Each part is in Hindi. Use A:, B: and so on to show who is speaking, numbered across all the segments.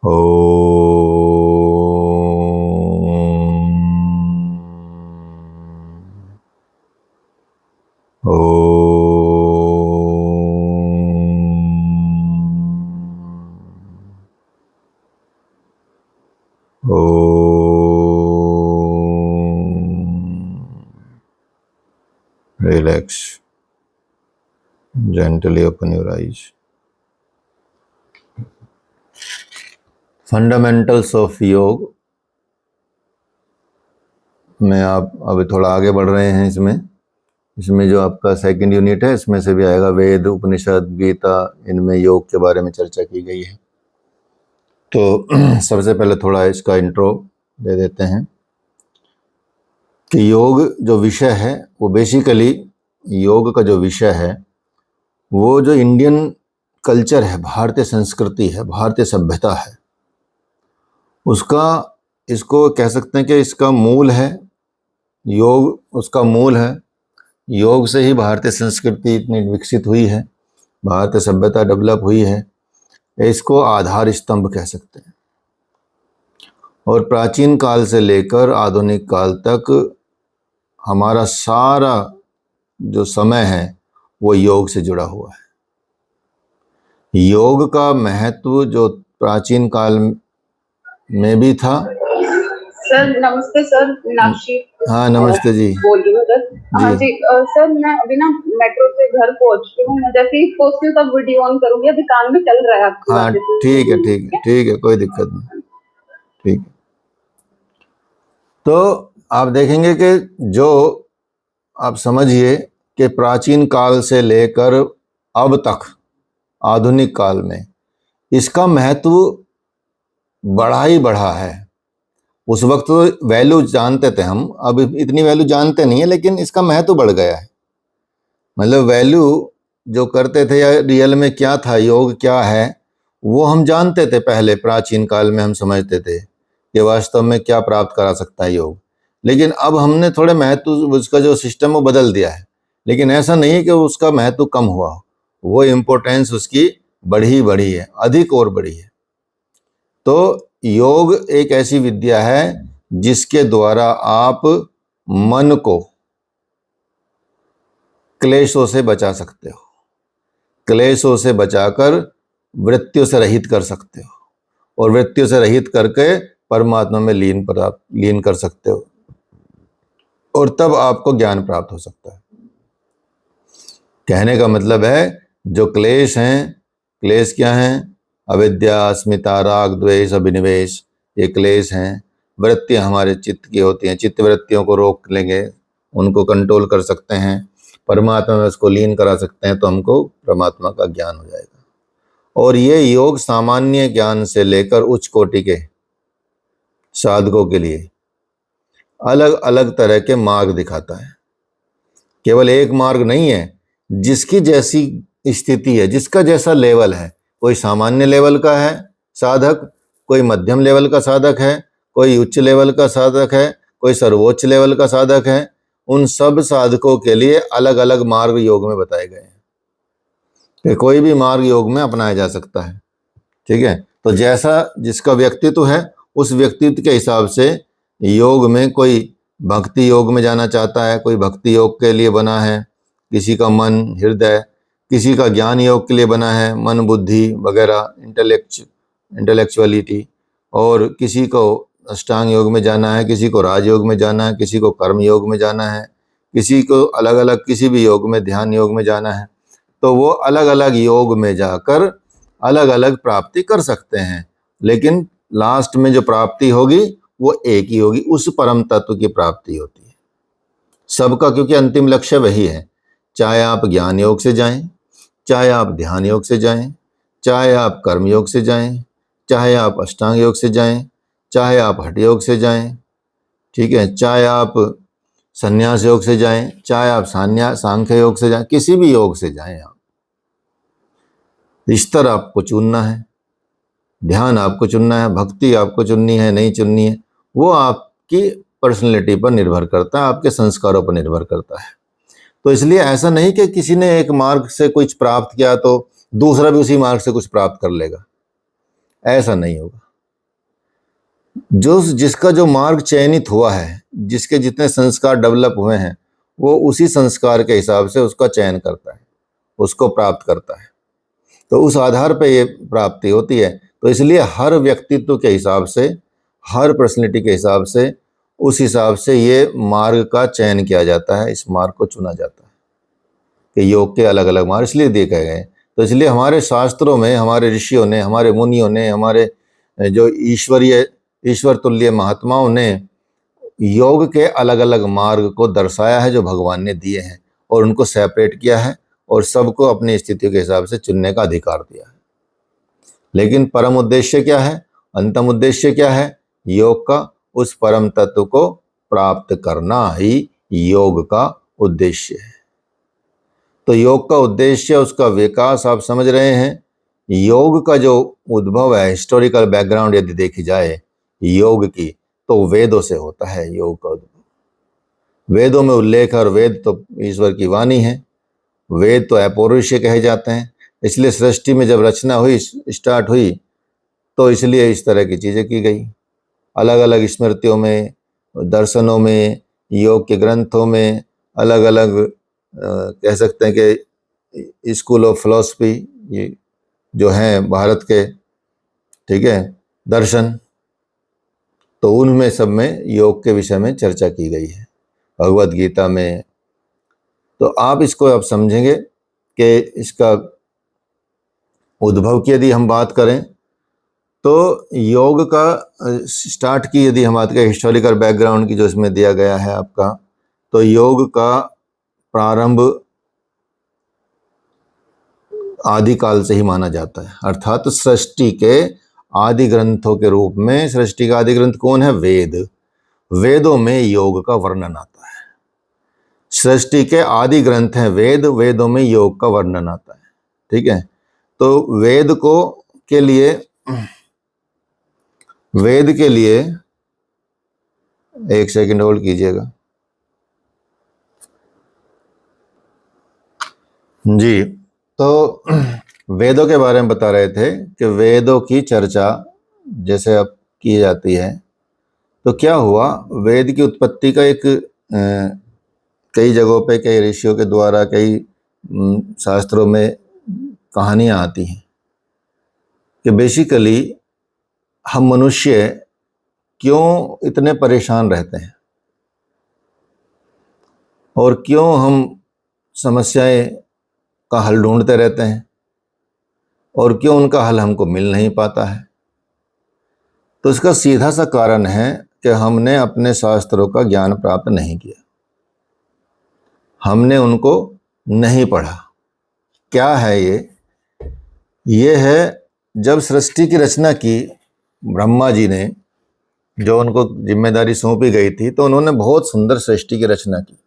A: Om. Relax. Gently open your eyes. Fundamentals of yoga में आप अभी थोड़ा आगे बढ़ रहे हैं। इसमें जो आपका सेकंड यूनिट है, इसमें से भी आएगा वेद, उपनिषद, गीता, इनमें योग के बारे में चर्चा की गई है। तो सबसे पहले थोड़ा इसका इंट्रो दे देते हैं कि योग जो विषय है वो बेसिकली, योग का जो विषय है वो जो इंडियन कल्चर है, भारतीय संस्कृति है, भारतीय सभ्यता है, उसका, इसको कह सकते हैं कि इसका मूल है योग, उसका मूल है। योग से ही भारतीय संस्कृति इतनी विकसित हुई है, भारतीय सभ्यता डेवलप हुई है, इसको आधार स्तंभ कह सकते हैं। और प्राचीन काल से लेकर आधुनिक काल तक हमारा सारा जो समय है वो योग से जुड़ा हुआ है। योग का महत्व जो प्राचीन काल में भी था।
B: सर नमस्ते सर, मीनाक्षी।
A: हाँ नमस्ते जी,
B: बोल रही हूँ सर। हाँ जी सर, मैं अभी ना मेट्रो से घर पहुंच रही हूँ। मैं जैसे ही पहुंचती हूँ तब वीडियो ऑन करूंगी, अभी काम में चल रहा है आपकी।
A: हाँ ठीक है ठीक है ठीक है, कोई दिक्कत नहीं, ठीक है। तो आप देखेंगे कि जो आप समझिए कि प्राचीन काल से लेकर अब तक आधुनिक काल में इसका महत्व बढ़ा ही बढ़ा है। उस वक्त तो वैल्यू जानते थे हम, अब इतनी वैल्यू जानते नहीं है, लेकिन इसका महत्व बढ़ गया है। मतलब वैल्यू जो करते थे या रियल में क्या था, योग क्या है, वो हम जानते थे पहले। प्राचीन काल में हम समझते थे कि वास्तव में क्या प्राप्त करा सकता है योग, लेकिन अब हमने थोड़े महत्व, उसका जो सिस्टम वो बदल दिया है। लेकिन ऐसा नहीं है कि उसका महत्व कम हुआ हो, वो इम्पोर्टेंस उसकी बढ़ी है, अधिक और बढ़ी है। तो योग एक ऐसी विद्या है जिसके द्वारा आप मन को क्लेशों से बचा सकते हो, क्लेशों से बचाकर वृत्तियों से रहित कर सकते हो, और वृत्तियों से रहित करके परमात्मा में लीन कर सकते हो, और तब आपको ज्ञान प्राप्त हो सकता है। कहने का मतलब है जो क्लेश हैं, क्लेश क्या हैं? अविद्या, अस्मिता, राग, द्वेष, अभिनिवेश, ये क्लेश हैं। वृत्तियां हमारे चित्त की होती हैं, चित्त वृत्तियों को रोक लेंगे, उनको कंट्रोल कर सकते हैं, परमात्मा में उसको लीन करा सकते हैं, तो हमको परमात्मा का ज्ञान हो जाएगा। और ये योग सामान्य ज्ञान से लेकर उच्च कोटि के साधकों के लिए अलग अलग तरह के मार्ग दिखाता है। केवल एक मार्ग नहीं है, जिसकी जैसी स्थिति है, जिसका जैसा लेवल है। कोई सामान्य लेवल का है साधक, कोई मध्यम लेवल का साधक है, कोई उच्च लेवल का साधक है, कोई सर्वोच्च लेवल का साधक है। उन सब साधकों के लिए अलग अलग मार्ग योग में बताए गए हैं कि कोई भी मार्ग योग में अपनाया जा सकता है। ठीक है, तो जैसा जिसका व्यक्तित्व है, उस व्यक्तित्व के हिसाब से योग में, कोई भक्ति योग में जाना चाहता है, कोई भक्ति योग के लिए बना है, किसी का मन हृदय, किसी का ज्ञान योग के लिए बना है, मन बुद्धि वगैरह, इंटेलेक्चुअलिटी, और किसी को अष्टांग योग में जाना है, किसी को राजयोग में जाना है, किसी को कर्म योग में जाना है, किसी को अलग अलग किसी भी योग में, ध्यान योग में जाना है। तो वो अलग अलग योग में जाकर अलग अलग प्राप्ति कर सकते हैं, लेकिन लास्ट में जो प्राप्ति होगी वो एक ही होगी, उस परम तत्व की प्राप्ति होती है सबका, क्योंकि अंतिम लक्ष्य वही है। चाहे आप ज्ञान योग से जाएं, चाहे आप ध्यान योग से जाएं, चाहे आप कर्म योग से जाएं, चाहे आप अष्टांग योग से जाएं, चाहे आप हठ योग से जाएं, ठीक है, चाहे आप संन्यास योग से जाएं, चाहे आप सांख्य योग से जाएं, किसी भी योग से जाएं आप, स्तर आपको चुनना है, ध्यान आपको चुनना है, भक्ति आपको चुननी है नहीं चुननी है, वो आपकी पर्सनैलिटी पर निर्भर करता है, आपके संस्कारों पर निर्भर करता है। तो इसलिए ऐसा नहीं कि किसी ने एक मार्ग से कुछ प्राप्त किया तो दूसरा भी उसी मार्ग से कुछ प्राप्त कर लेगा, ऐसा नहीं होगा। जिसका जो मार्ग चयनित हुआ है, जिसके जितने संस्कार डेवलप हुए हैं, वो उसी संस्कार के हिसाब से उसका चयन करता है, उसको प्राप्त करता है। तो उस आधार पर ये प्राप्ति होती है। तो इसलिए हर व्यक्तित्व के हिसाब से, हर पर्सनैलिटी के हिसाब से, उस हिसाब से ये मार्ग का चयन किया जाता है, इस मार्ग को चुना जाता है कि योग के अलग अलग मार्ग इसलिए दिए गए। तो इसलिए हमारे शास्त्रों में, हमारे ऋषियों ने, हमारे मुनियों ने, हमारे जो ईश्वर तुल्य महात्माओं ने योग के अलग अलग मार्ग को दर्शाया है जो भगवान ने दिए हैं, और उनको सेपरेट किया है और सबको अपनी स्थितियों के हिसाब से चुनने का अधिकार दिया है। लेकिन परम उद्देश्य क्या है, अंतिम उद्देश्य क्या है योग का? उस परम तत्व को प्राप्त करना ही योग का उद्देश्य है। तो योग का उद्देश्य, उसका विकास आप समझ रहे हैं। योग का जो उद्भव है, हिस्टोरिकल बैकग्राउंड यदि देखी जाए योग की, तो वेदों से होता है योग का उद्भव। वेदों में उल्लेख है, और वेद तो ईश्वर की वाणी है, वेद तो अपौरुषीय कहे जाते हैं। इसलिए सृष्टि में जब रचना हुई, स्टार्ट हुई, तो इसलिए इस तरह की चीज़ें की गई। अलग अलग स्मृतियों में, दर्शनों में, योग के ग्रंथों में, अलग अलग कह सकते हैं कि स्कूल ऑफ फिलॉसफी ये जो हैं भारत के, ठीक है, दर्शन, तो उनमें सब में योग के विषय में चर्चा की गई है, भगवत गीता में। तो आप इसको अब समझेंगे कि इसका उद्भव की यदि हम बात करें, तो योग का स्टार्ट की यदि हम बात करें, हिस्टोरिकल बैकग्राउंड की जो इसमें दिया गया है आपका, तो योग का प्रारंभ आदिकाल से ही माना जाता है। अर्थात सृष्टि के आदि ग्रंथों के रूप में, सृष्टि का आदि ग्रंथ कौन है? वेद। वेदों में योग का वर्णन आता है। सृष्टि के आदि ग्रंथ हैं वेद, वेदों में योग का वर्णन आता है। ठीक है, तो वेद के लिए एक सेकंड होल्ड कीजिएगा जी। तो वेदों के बारे में बता रहे थे कि वेदों की चर्चा जैसे अब की जाती है, तो क्या हुआ, वेद की उत्पत्ति का एक कई जगहों पे, कई ऋषियों के द्वारा, कई शास्त्रों में कहानियां आती हैं कि बेसिकली हम मनुष्य क्यों इतने परेशान रहते हैं और क्यों हम समस्याएं का हल ढूंढते रहते हैं और क्यों उनका हल हमको मिल नहीं पाता है। तो इसका सीधा सा कारण है कि हमने अपने शास्त्रों का ज्ञान प्राप्त नहीं किया, हमने उनको नहीं पढ़ा। क्या है ये है, जब सृष्टि की रचना की ब्रह्मा जी ने, जो उनको जिम्मेदारी सौंपी गई थी, तो उन्होंने बहुत सुंदर सृष्टि की रचना की,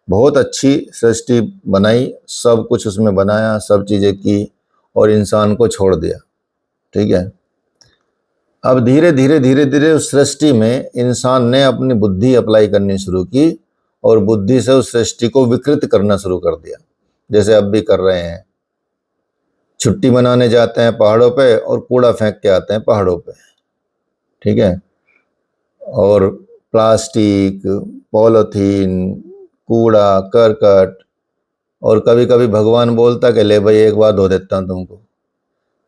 A: बहुत अच्छी सृष्टि बनाई, सब कुछ उसमें बनाया, सब चीज़ें की, और इंसान को छोड़ दिया। ठीक है, अब धीरे धीरे उस सृष्टि में इंसान ने अपनी बुद्धि अप्लाई करनी शुरू की, और बुद्धि से उस सृष्टि को विकृत करना शुरू कर दिया, जैसे अब भी कर रहे हैं। छुट्टी मनाने जाते हैं पहाड़ों पे और कूड़ा फेंक के आते हैं पहाड़ों पे। ठीक है, और प्लास्टिक, पॉलीथीन, कूड़ा करकट, और कभी कभी भगवान बोलता कि ले भाई एक बार धो देता हूँ तुमको,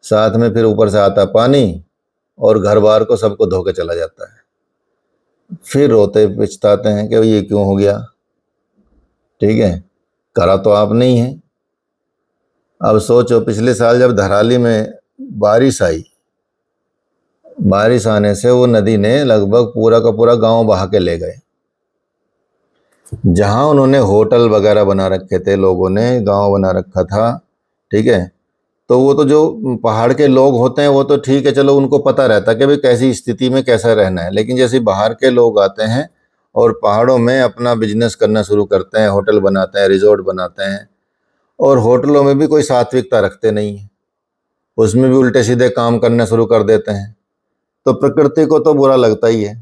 A: साथ में फिर ऊपर से आता पानी और घर बार को सबको धो के चला जाता है। फिर रोते पछताते हैं कि ये क्यों हो गया। ठीक है, करा तो आप नहीं है। अब सोचो, पिछले साल जब धराली में बारिश आई, बारिश आने से वो नदी ने लगभग पूरा का पूरा गांव बहा के ले गए। जहां उन्होंने होटल वगैरह बना रखे थे, लोगों ने गांव बना रखा था, ठीक है, तो वो तो जो पहाड़ के लोग होते हैं वो तो ठीक है, चलो उनको पता रहता है कि भाई कैसी स्थिति में कैसा रहना है। लेकिन जैसे बाहर के लोग आते हैं और पहाड़ों में अपना बिजनेस करना शुरू करते हैं, होटल बनाते हैं, रिजॉर्ट बनाते हैं, और होटलों में भी कोई सात्विकता रखते नहीं है, उसमें भी उल्टे सीधे काम करना शुरू कर देते हैं, तो प्रकृति को तो बुरा लगता ही है।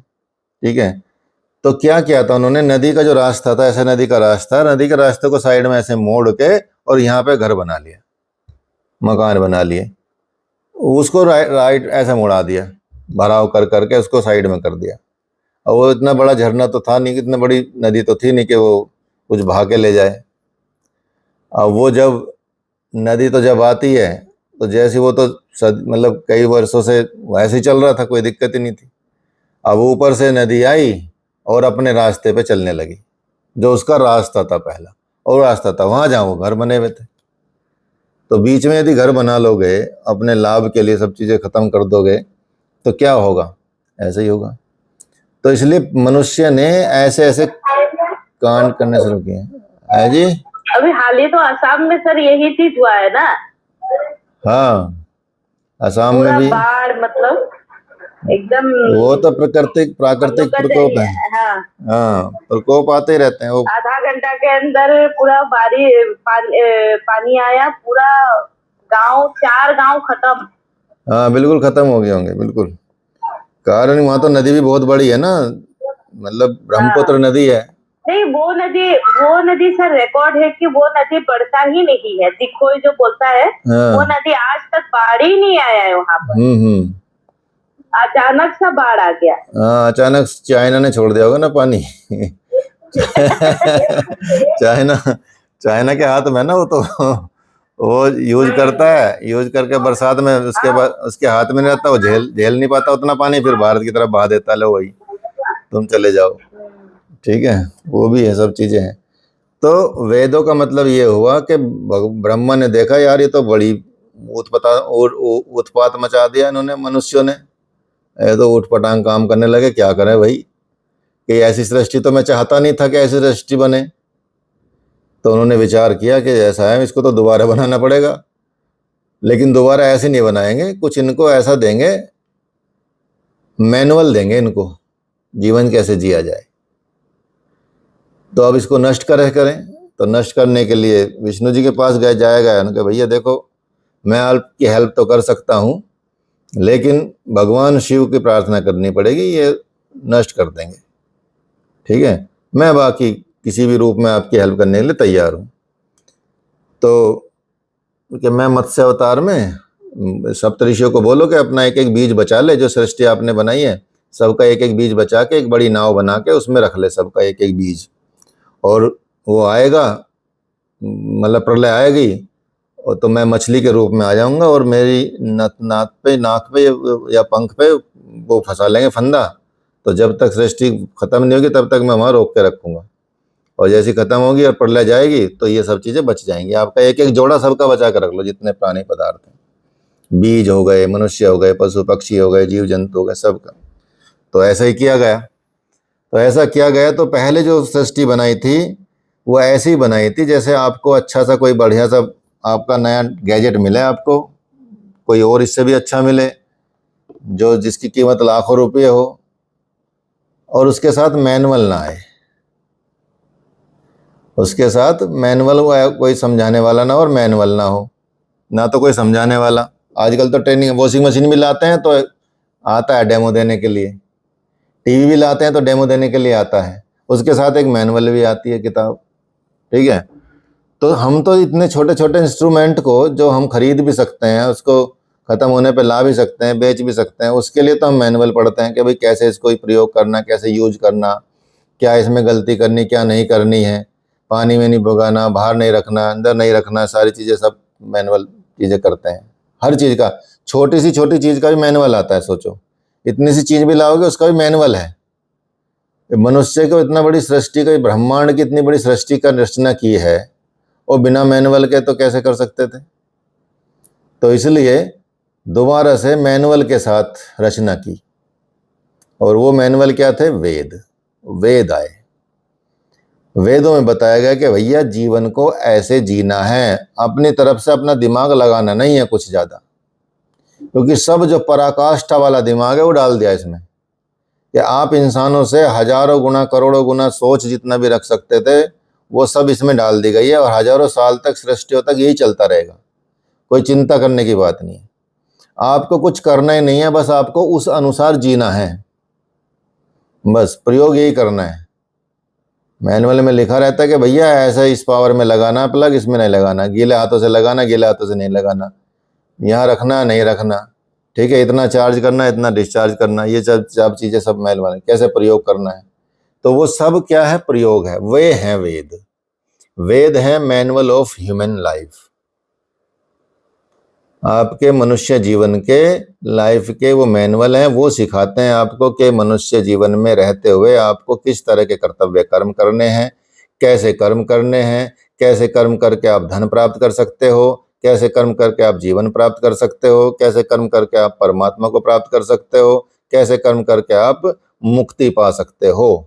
A: ठीक है, तो क्या किया था उन्होंने, नदी का जो रास्ता था, ऐसे नदी का के रास्ते को साइड में ऐसे मोड़ के और यहाँ पे घर बना लिया, मकान बना लिए, उसको राइट ऐसे मुड़ा दिया, भराव कर करके उसको साइड में कर दिया। और वो इतना बड़ा झरना तो था नहीं, इतनी बड़ी नदी तो थी नहीं कि वो कुछ बहा के ले जाए। अब वो जब नदी तो जब आती है तो जैसे वो तो मतलब कई वर्षों से वैसे ही चल रहा था, कोई दिक्कत ही नहीं थी। अब ऊपर से नदी आई और अपने रास्ते पे चलने लगी, जो उसका रास्ता था पहला, और रास्ता था वहां जहाँ वो घर बने हुए थे। तो बीच में यदि घर बना लोगे अपने लाभ के लिए, सब चीजें खत्म कर दोगे तो क्या होगा? ऐसे ही होगा। तो इसलिए मनुष्य ने ऐसे ऐसे कांड करने शुरू किए है जी।
C: अभी हाल ही तो असम में सर यही चीज हुआ है ना।
A: हाँ, असम में
C: पूरा
A: भी
C: बाढ़, मतलब एकदम
A: वो तो प्राकृतिक प्रकोप है।
C: हाँ,
A: हाँ, प्रकोप आते ही रहते हैं वो।
C: आधा घंटा के अंदर पूरा पानी आया, पूरा गांव, 4 गांव खत्म।
A: हाँ बिल्कुल खत्म हो गए होंगे, बिल्कुल। कारण वहां तो नदी भी बहुत बड़ी है ना, मतलब ब्रह्मपुत्र नदी है।
C: नहीं, वो नदी सर रिकॉर्ड है कि वो नदी बढ़ता ही नहीं है। दिखोई जो बोलता है,
A: हाँ।
C: वो नदी आज तक बाढ़ ही नहीं आया है वहां पर। अचानक सा बाढ़ आ गया।
A: हाँ, अचानक चाइना ने छोड़ दिया होगा ना पानी। चाइना के हाथ में ना वो तो वो यूज करता है, यूज करके बरसात में उसके बाद उसके हाथ में नहीं रहता, वो झेल नहीं पाता उतना पानी, फिर भारत की तरफ बहा देता, लो वही तुम चले जाओ। ठीक है, वो भी है, सब चीजें हैं। तो वेदों का मतलब ये हुआ कि ब्रह्मा ने देखा यार ये तो बड़ी उत्पात मचा दिया इन्होंने, मनुष्यों ने। ये तो उठपटांग काम करने लगे, क्या करें भाई, कि ऐसी सृष्टि तो मैं चाहता नहीं था कि ऐसी सृष्टि बने। तो उन्होंने विचार किया कि ऐसा है, इसको तो दोबारा बनाना पड़ेगा। लेकिन दोबारा ऐसे नहीं बनाएंगे, कुछ इनको ऐसा देंगे, मैनुअल देंगे इनको, जीवन कैसे जिया जाए। तो अब इसको नष्ट करें। तो नष्ट करने के लिए विष्णु जी के पास जाएगा, उनके भैया देखो मैं आपकी हेल्प तो कर सकता हूँ, लेकिन भगवान शिव की प्रार्थना करनी पड़ेगी, ये नष्ट कर देंगे। ठीक है, मैं बाकी किसी भी रूप में आपकी हेल्प करने के लिए तैयार हूँ। तो कि मैं मत्स्य अवतार में सप्तऋषियों को बोलो कि अपना एक एक बीज बचा ले, जो सृष्टि आपने बनाई है सबका एक एक बीज बचा के एक बड़ी नाव बना के उसमें रख ले सबका एक एक बीज, और वो आएगा, मतलब प्रलय आएगी, और तो मैं मछली के रूप में आ जाऊंगा और मेरी नाक पे या पंख पे वो फंसा लेंगे फंदा। तो जब तक सृष्टि खत्म नहीं होगी तब तक मैं वहां रोक के रखूंगा, और जैसी खत्म होगी और प्रलय जाएगी तो ये सब चीजें बच जाएंगी। आपका एक एक जोड़ा सबका बचा कर रख लो, जितने प्राणी पदार्थ हैं, बीज हो गए, मनुष्य हो गए, पशु पक्षी हो गए, जीव जंतु हो गए, सबका। तो ऐसा ही किया गया। तो ऐसा किया गया, तो पहले जो सृष्टि बनाई थी वो ऐसी बनाई थी जैसे आपको अच्छा सा कोई बढ़िया सा आपका नया गैजेट मिले, आपको कोई और इससे भी अच्छा मिले, जो जिसकी कीमत लाखों रुपये हो, और उसके साथ मैनुअल ना आए, उसके साथ मैनुअल कोई समझाने वाला ना, और मैनुअल ना हो, ना तो कोई समझाने वाला। आजकल तो ट्रेनिंग वॉशिंग मशीन भी लाते हैं तो आता है डेमो देने के लिए, टीवी भी लाते हैं तो डेमो देने के लिए आता है, उसके साथ एक मैनुअल भी आती है किताब। ठीक है, तो हम तो इतने छोटे छोटे इंस्ट्रूमेंट को जो हम खरीद भी सकते हैं, उसको खत्म होने पे ला भी सकते हैं, बेच भी सकते हैं, उसके लिए तो हम मैनुअल पढ़ते हैं कि भाई कैसे इसको प्रयोग करना, कैसे यूज करना, क्या इसमें गलती करनी क्या नहीं करनी है, पानी में नहीं भुगाना, बाहर नहीं रखना, अंदर नहीं रखना, सारी चीज़ें सब मैनुअल चीज़ें करते हैं। हर चीज़ का, छोटी सी छोटी चीज़ का भी मैनुअल आता है। सोचो इतनी सी चीज़ भी लाओगे उसका भी मैनुअल है। मनुष्य को इतना बड़ी सृष्टि का, ब्रह्मांड की इतनी बड़ी सृष्टि का रचना की है, और बिना मैनुअल के तो कैसे कर सकते थे। तो इसलिए दोबारा से मैनुअल के साथ रचना की, और वो मैनुअल क्या थे? वेद आए। वेदों में बताया गया कि भैया जीवन को ऐसे जीना है, अपनी तरफ से अपना दिमाग लगाना नहीं है कुछ ज़्यादा, क्योंकि सब जो पराकाष्ठा वाला दिमाग है वो डाल दिया इसमें, कि आप इंसानों से हजारों गुना करोड़ों गुना सोच जितना भी रख सकते थे वो सब इसमें डाल दी गई है, और हजारों साल तक, सृष्टियों तक यही चलता रहेगा। कोई चिंता करने की बात नहीं है, आपको कुछ करना ही नहीं है, बस आपको उस अनुसार जीना है, बस प्रयोग यही करना है। मैनुअल में लिखा रहता है कि भैया ऐसा इस पावर में लगाना प्लग, इसमें नहीं लगाना, गीले हाथों से लगाना, गीले हाथों से नहीं लगाना, यहाँ रखना नहीं रखना, ठीक है, इतना चार्ज करना, इतना डिस्चार्ज करना, ये सब चीजें सब मैल वाले, कैसे प्रयोग करना है, तो वो सब क्या है, प्रयोग है। वे हैं वेद। वेद है मैनुअल ऑफ ह्यूमन लाइफ, आपके मनुष्य जीवन के लाइफ के वो मैनुअल हैं। वो सिखाते हैं आपको कि मनुष्य जीवन में रहते हुए आपको किस तरह के कर्तव्य कर्म करने हैं, कैसे कर्म करने हैं, कैसे कर्म करके आप धन प्राप्त कर सकते हो, कैसे कर्म करके आप जीवन प्राप्त कर सकते हो, कैसे कर्म करके आप परमात्मा को प्राप्त कर सकते हो, कैसे कर्म करके आप मुक्ति पा सकते हो।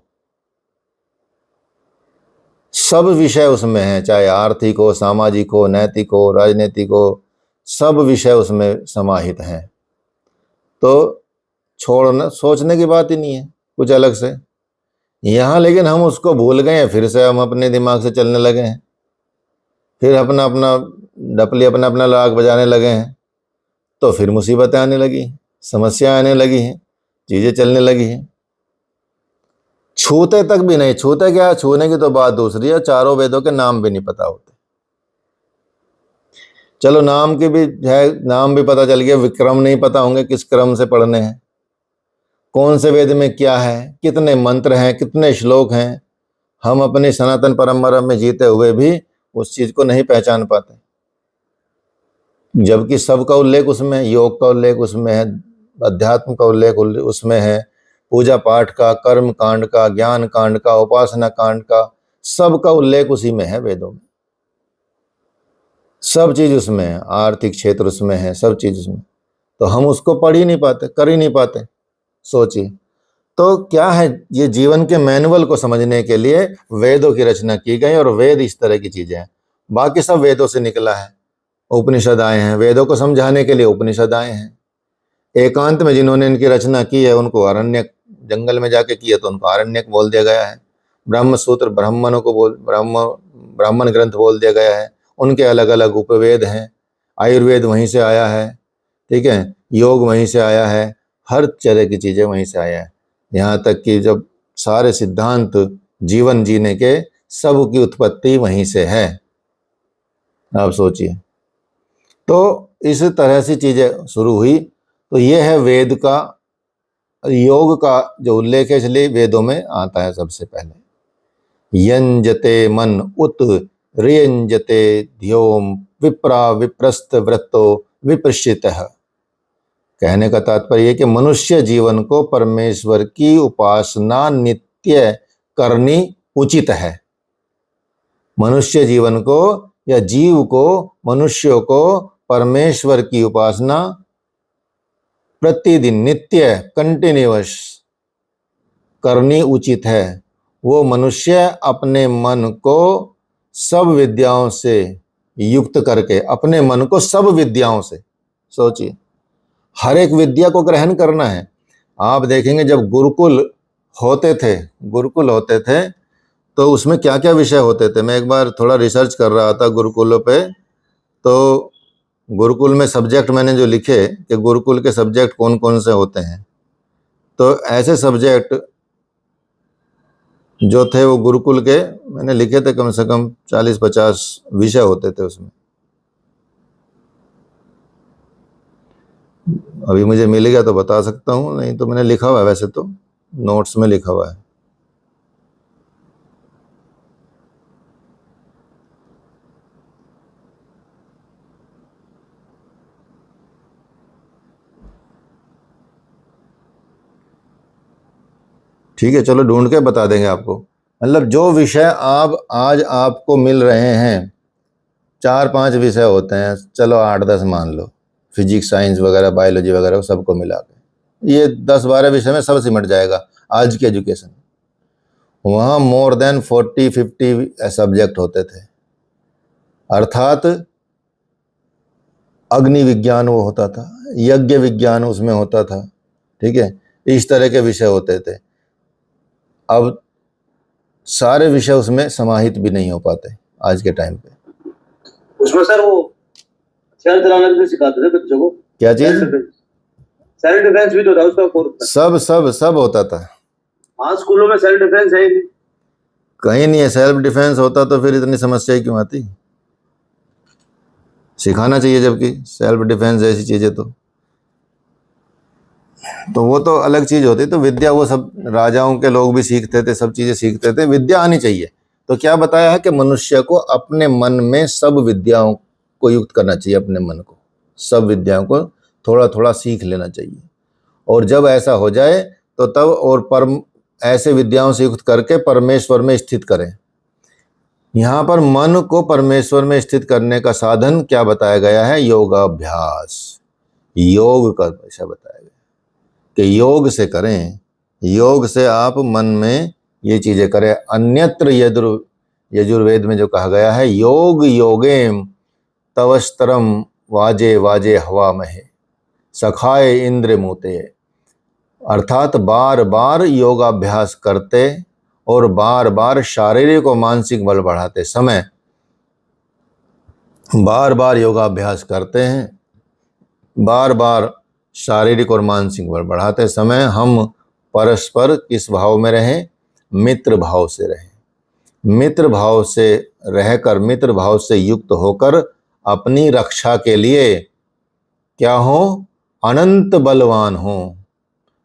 A: सब विषय उसमें हैं, चाहे आर्थिक हो, सामाजिक हो, नैतिक हो, राजनीतिक हो, सब विषय उसमें समाहित हैं। तो छोड़ना, सोचने की बात ही नहीं है कुछ अलग से यहाँ। लेकिन हम उसको भूल गए हैं, फिर से हम अपने दिमाग से चलने लगे हैं, फिर अपना अपना डपली अपना अपना लाग बजाने लगे हैं, तो फिर मुसीबतें आने लगी, समस्या आने लगी हैं, चीजें चलने लगी हैं। छूते तक भी नहीं, छूते क्या, छूने की तो बात दूसरी है, चारों वेदों के नाम भी नहीं पता होते। चलो नाम की भी है, नाम भी पता चल गया, विक्रम नहीं पता होंगे किस क्रम से पढ़ने हैं, कौन से वेद में क्या है, कितने मंत्र हैं, कितने श्लोक हैं। हम अपनी सनातन परंपरा में जीते हुए भी उस चीज को नहीं पहचान पाते, जबकि सबका उल्लेख उसमें है, योग का उल्लेख उसमें है, अध्यात्म का उल्लेख उसमें है, पूजा पाठ का, कर्म कांड का, ज्ञान कांड का, उपासना कांड का, सबका उल्लेख उसी में है वेदों में। सब चीज उसमें है, आर्थिक क्षेत्र उसमें है, सब चीज उसमें। तो हम उसको पढ़ ही नहीं पाते, कर ही नहीं पाते। सोचिए, तो क्या है, ये जीवन के मैनुअल को समझने के लिए वेदों की रचना की गई, और वेद इस तरह की चीजें हैं। बाकी सब वेदों से निकला है, उपनिषद आए हैं, वेदों को समझाने के लिए उपनिषद आए हैं। एकांत में जिन्होंने इनकी रचना की है उनको अरण्यक, जंगल में जाके किया तो उनको आरण्यक बोल दिया गया है। ब्रह्म सूत्र ब्राह्मणों को ब्राह्मण ग्रंथ बोल दिया गया है। उनके अलग अलग उपवेद हैं। आयुर्वेद वहीं से आया है, ठीक है, योग वहीं से आया है, हर तरह की चीजें वहीं से आया है। यहाँ तक कि जब सारे सिद्धांत जीवन जीने के, सब की उत्पत्ति वहीं से है। आप सोचिए, तो इस तरह से चीजें शुरू हुई। तो ये है वेद का, योग का जो उल्लेख है, इसलिए वेदों में आता है सबसे पहले। यंजते मन उत रियंजते ध्योम विप्रा विप्रस्थ व्रतो विप्रशितः। कहने का तात्पर्य है कि मनुष्य जीवन को परमेश्वर की उपासना नित्य करनी उचित है। मनुष्य जीवन को या जीव को, मनुष्य को परमेश्वर की उपासना प्रतिदिन नित्य कंटिन्यूअस करनी उचित है। वो मनुष्य अपने मन को सब विद्याओं से युक्त करके, अपने मन को सब विद्याओं से, सोचिए, हर एक विद्या को ग्रहण करना है। आप देखेंगे जब गुरुकुल होते थे तो उसमें क्या क्या विषय होते थे। मैं एक बार थोड़ा रिसर्च कर रहा था गुरुकुलों पे, तो गुरुकुल में सब्जेक्ट मैंने जो लिखे कि गुरुकुल के सब्जेक्ट कौन कौन से होते हैं, तो ऐसे सब्जेक्ट जो थे वो गुरुकुल के मैंने लिखे थे, कम से कम 40-50 विषय होते थे उसमें। अभी मुझे मिल गया तो बता सकता हूँ, नहीं तो मैंने लिखा हुआ है, वैसे तो नोट्स में लिखा हुआ है। ठीक है, चलो ढूंढ के बता देंगे आपको। मतलब जो विषय आज आपको मिल रहे हैं, 4-5 विषय होते हैं, चलो 8-10 मान लो, फिजिक्स, साइंस वगैरह, बायोलॉजी वगैरह, सबको मिला के ये 10-12 विषय में सब सिमट जाएगा आज की एजुकेशन। वहाँ मोर देन 40-50 सब्जेक्ट होते थे, अर्थात अग्नि विज्ञान वो होता था, यज्ञ विज्ञान उसमें होता था, ठीक है, इस तरह के विषय होते थे। अब सारे विषय उसमें समाहित भी नहीं हो पाते आज के टाइम पे।
D: उसमें सर वो हथियार चलाना भी सिखाते थे बच्चों को।
A: क्या चीज?
D: सेल्फ डिफेंस भी तो था उसका कोर्स।
A: सब होता था।
D: हाँ, स्कूलों में सेल्फ डिफेंस है ही नहीं।
A: कहीं नहीं है। सेल्फ डिफेंस होता तो फिर इतनी समस्या क्यों आती? सिखाना चाहिए, जबकि सेल्फ डिफेंस जैसी चीजें तो तो वो तो अलग चीज होती। तो विद्या वो सब राजाओं के लोग भी सीखते थे, सब चीजें सीखते थे, विद्या आनी चाहिए। तो क्या बताया है कि मनुष्य को अपने मन में सब विद्याओं को युक्त करना चाहिए, अपने मन को सब विद्याओं को थोड़ा थोड़ा सीख लेना चाहिए। और जब ऐसा हो जाए तो तब और परम ऐसे विद्याओं से युक्त करके परमेश्वर में स्थित करें। यहाँ पर मन को परमेश्वर में स्थित करने का साधन क्या बताया गया है? योगाभ्यास, योग का ऐसा बताया गया कि योग से करें, योग से आप मन में ये चीजें करें। अन्यत्र यजुर्वेद में जो कहा गया है, योग योगेम तवस्त्रम वाजे वाजे हवा महे सखाए इंद्र मोते, अर्थात बार बार योगाभ्यास करते और बार बार शारीरिक और मानसिक बल बढ़ाते समय, बार बार योगाभ्यास करते हैं, बार बार शारीरिक और मानसिक बल बढ़ाते समय हम परस्पर किस भाव में रहें? मित्र भाव से रहें। मित्र भाव से रहकर, मित्र भाव से युक्त होकर अपनी रक्षा के लिए क्या हो? अनंत बलवान हो,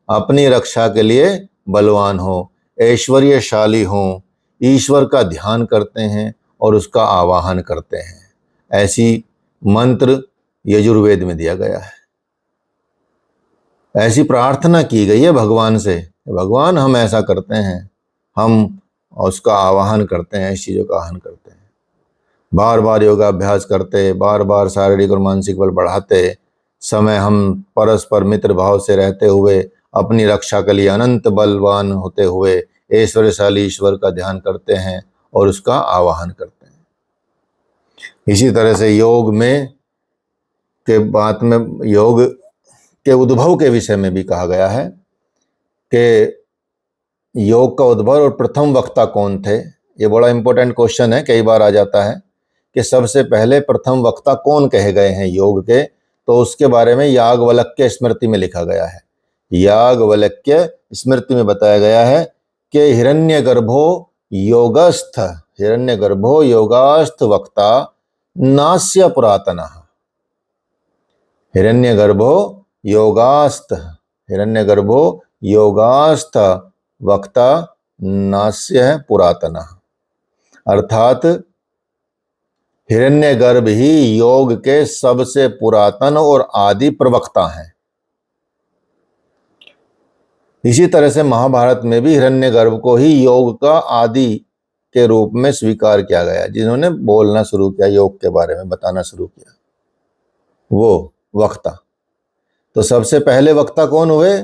A: अपनी रक्षा के लिए बलवान हो, ऐश्वर्यशाली हो, ईश्वर का ध्यान करते हैं और उसका आवाहन करते हैं। ऐसी मंत्र यजुर्वेद में दिया गया है। ऐसी प्रार्थना की गई है भगवान से, भगवान हम ऐसा करते हैं, हम उसका आवाहन करते हैं, इस चीज़ों का आह्वान करते हैं। बार बार योगाभ्यास करते, बार बार शारीरिक और मानसिक बल बढ़ाते समय हम परस्पर मित्र भाव से रहते हुए अपनी रक्षा के लिए अनंत बलवान होते हुए ऐश्वर्यशाली ईश्वर का ध्यान करते हैं और उसका आवाहन करते हैं। इसी तरह से योग में के बात में योग के उद्भव के विषय में भी कहा गया है कि योग का उद्भव और प्रथम वक्ता कौन थे। ये बड़ा इंपॉर्टेंट क्वेश्चन है, कई बार आ जाता है कि सबसे पहले प्रथम वक्ता कौन कहे गए हैं योग के। तो उसके बारे में याज्ञवल्क्य स्मृति में लिखा गया है। याज्ञवल्क्य स्मृति में बताया गया है कि हिरण्यगर्भो योगास्थ वक्ता नास्य पुरातनः। हिरण्यगर्भो योगास्थ वक्ता नास्य पुरातनः, अर्थात हिरण्यगर्भ ही योग के सबसे पुरातन और आदि प्रवक्ता हैं। इसी तरह से महाभारत में भी हिरण्यगर्भ को ही योग का आदि के रूप में स्वीकार किया गया। जिन्होंने बोलना शुरू किया, योग के बारे में बताना शुरू किया, वो वक्ता। तो सबसे पहले वक्ता कौन हुए?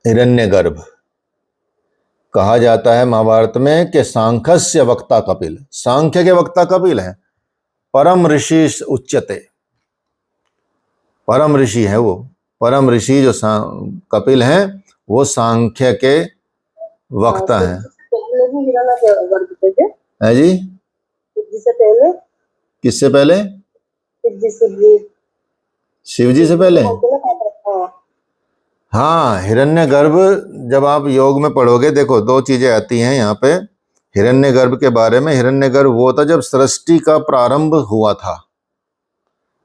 A: हिरण्यगर्भ। कहा जाता है महाभारत में कि सांख्यस्य वक्ता कपिल, सांख्य के वक्ता कपिल हैं। परम ऋषि उच्यते, परम ऋषि है वो, परम ऋषि जो कपिल हैं वो सांख्य के वक्ता हैं।
C: पहले भी हिरण्यगर्भ थे क्या?
A: है जी?
C: जिससे पहले?
A: किससे पहले? शिव जी से पहले। हाँ, हिरण्यगर्भ जब आप योग में पढ़ोगे, देखो दो चीजें आती हैं यहाँ पे हिरण्यगर्भ के बारे में। हिरण्यगर्भ वो था जब सृष्टि का प्रारंभ हुआ था,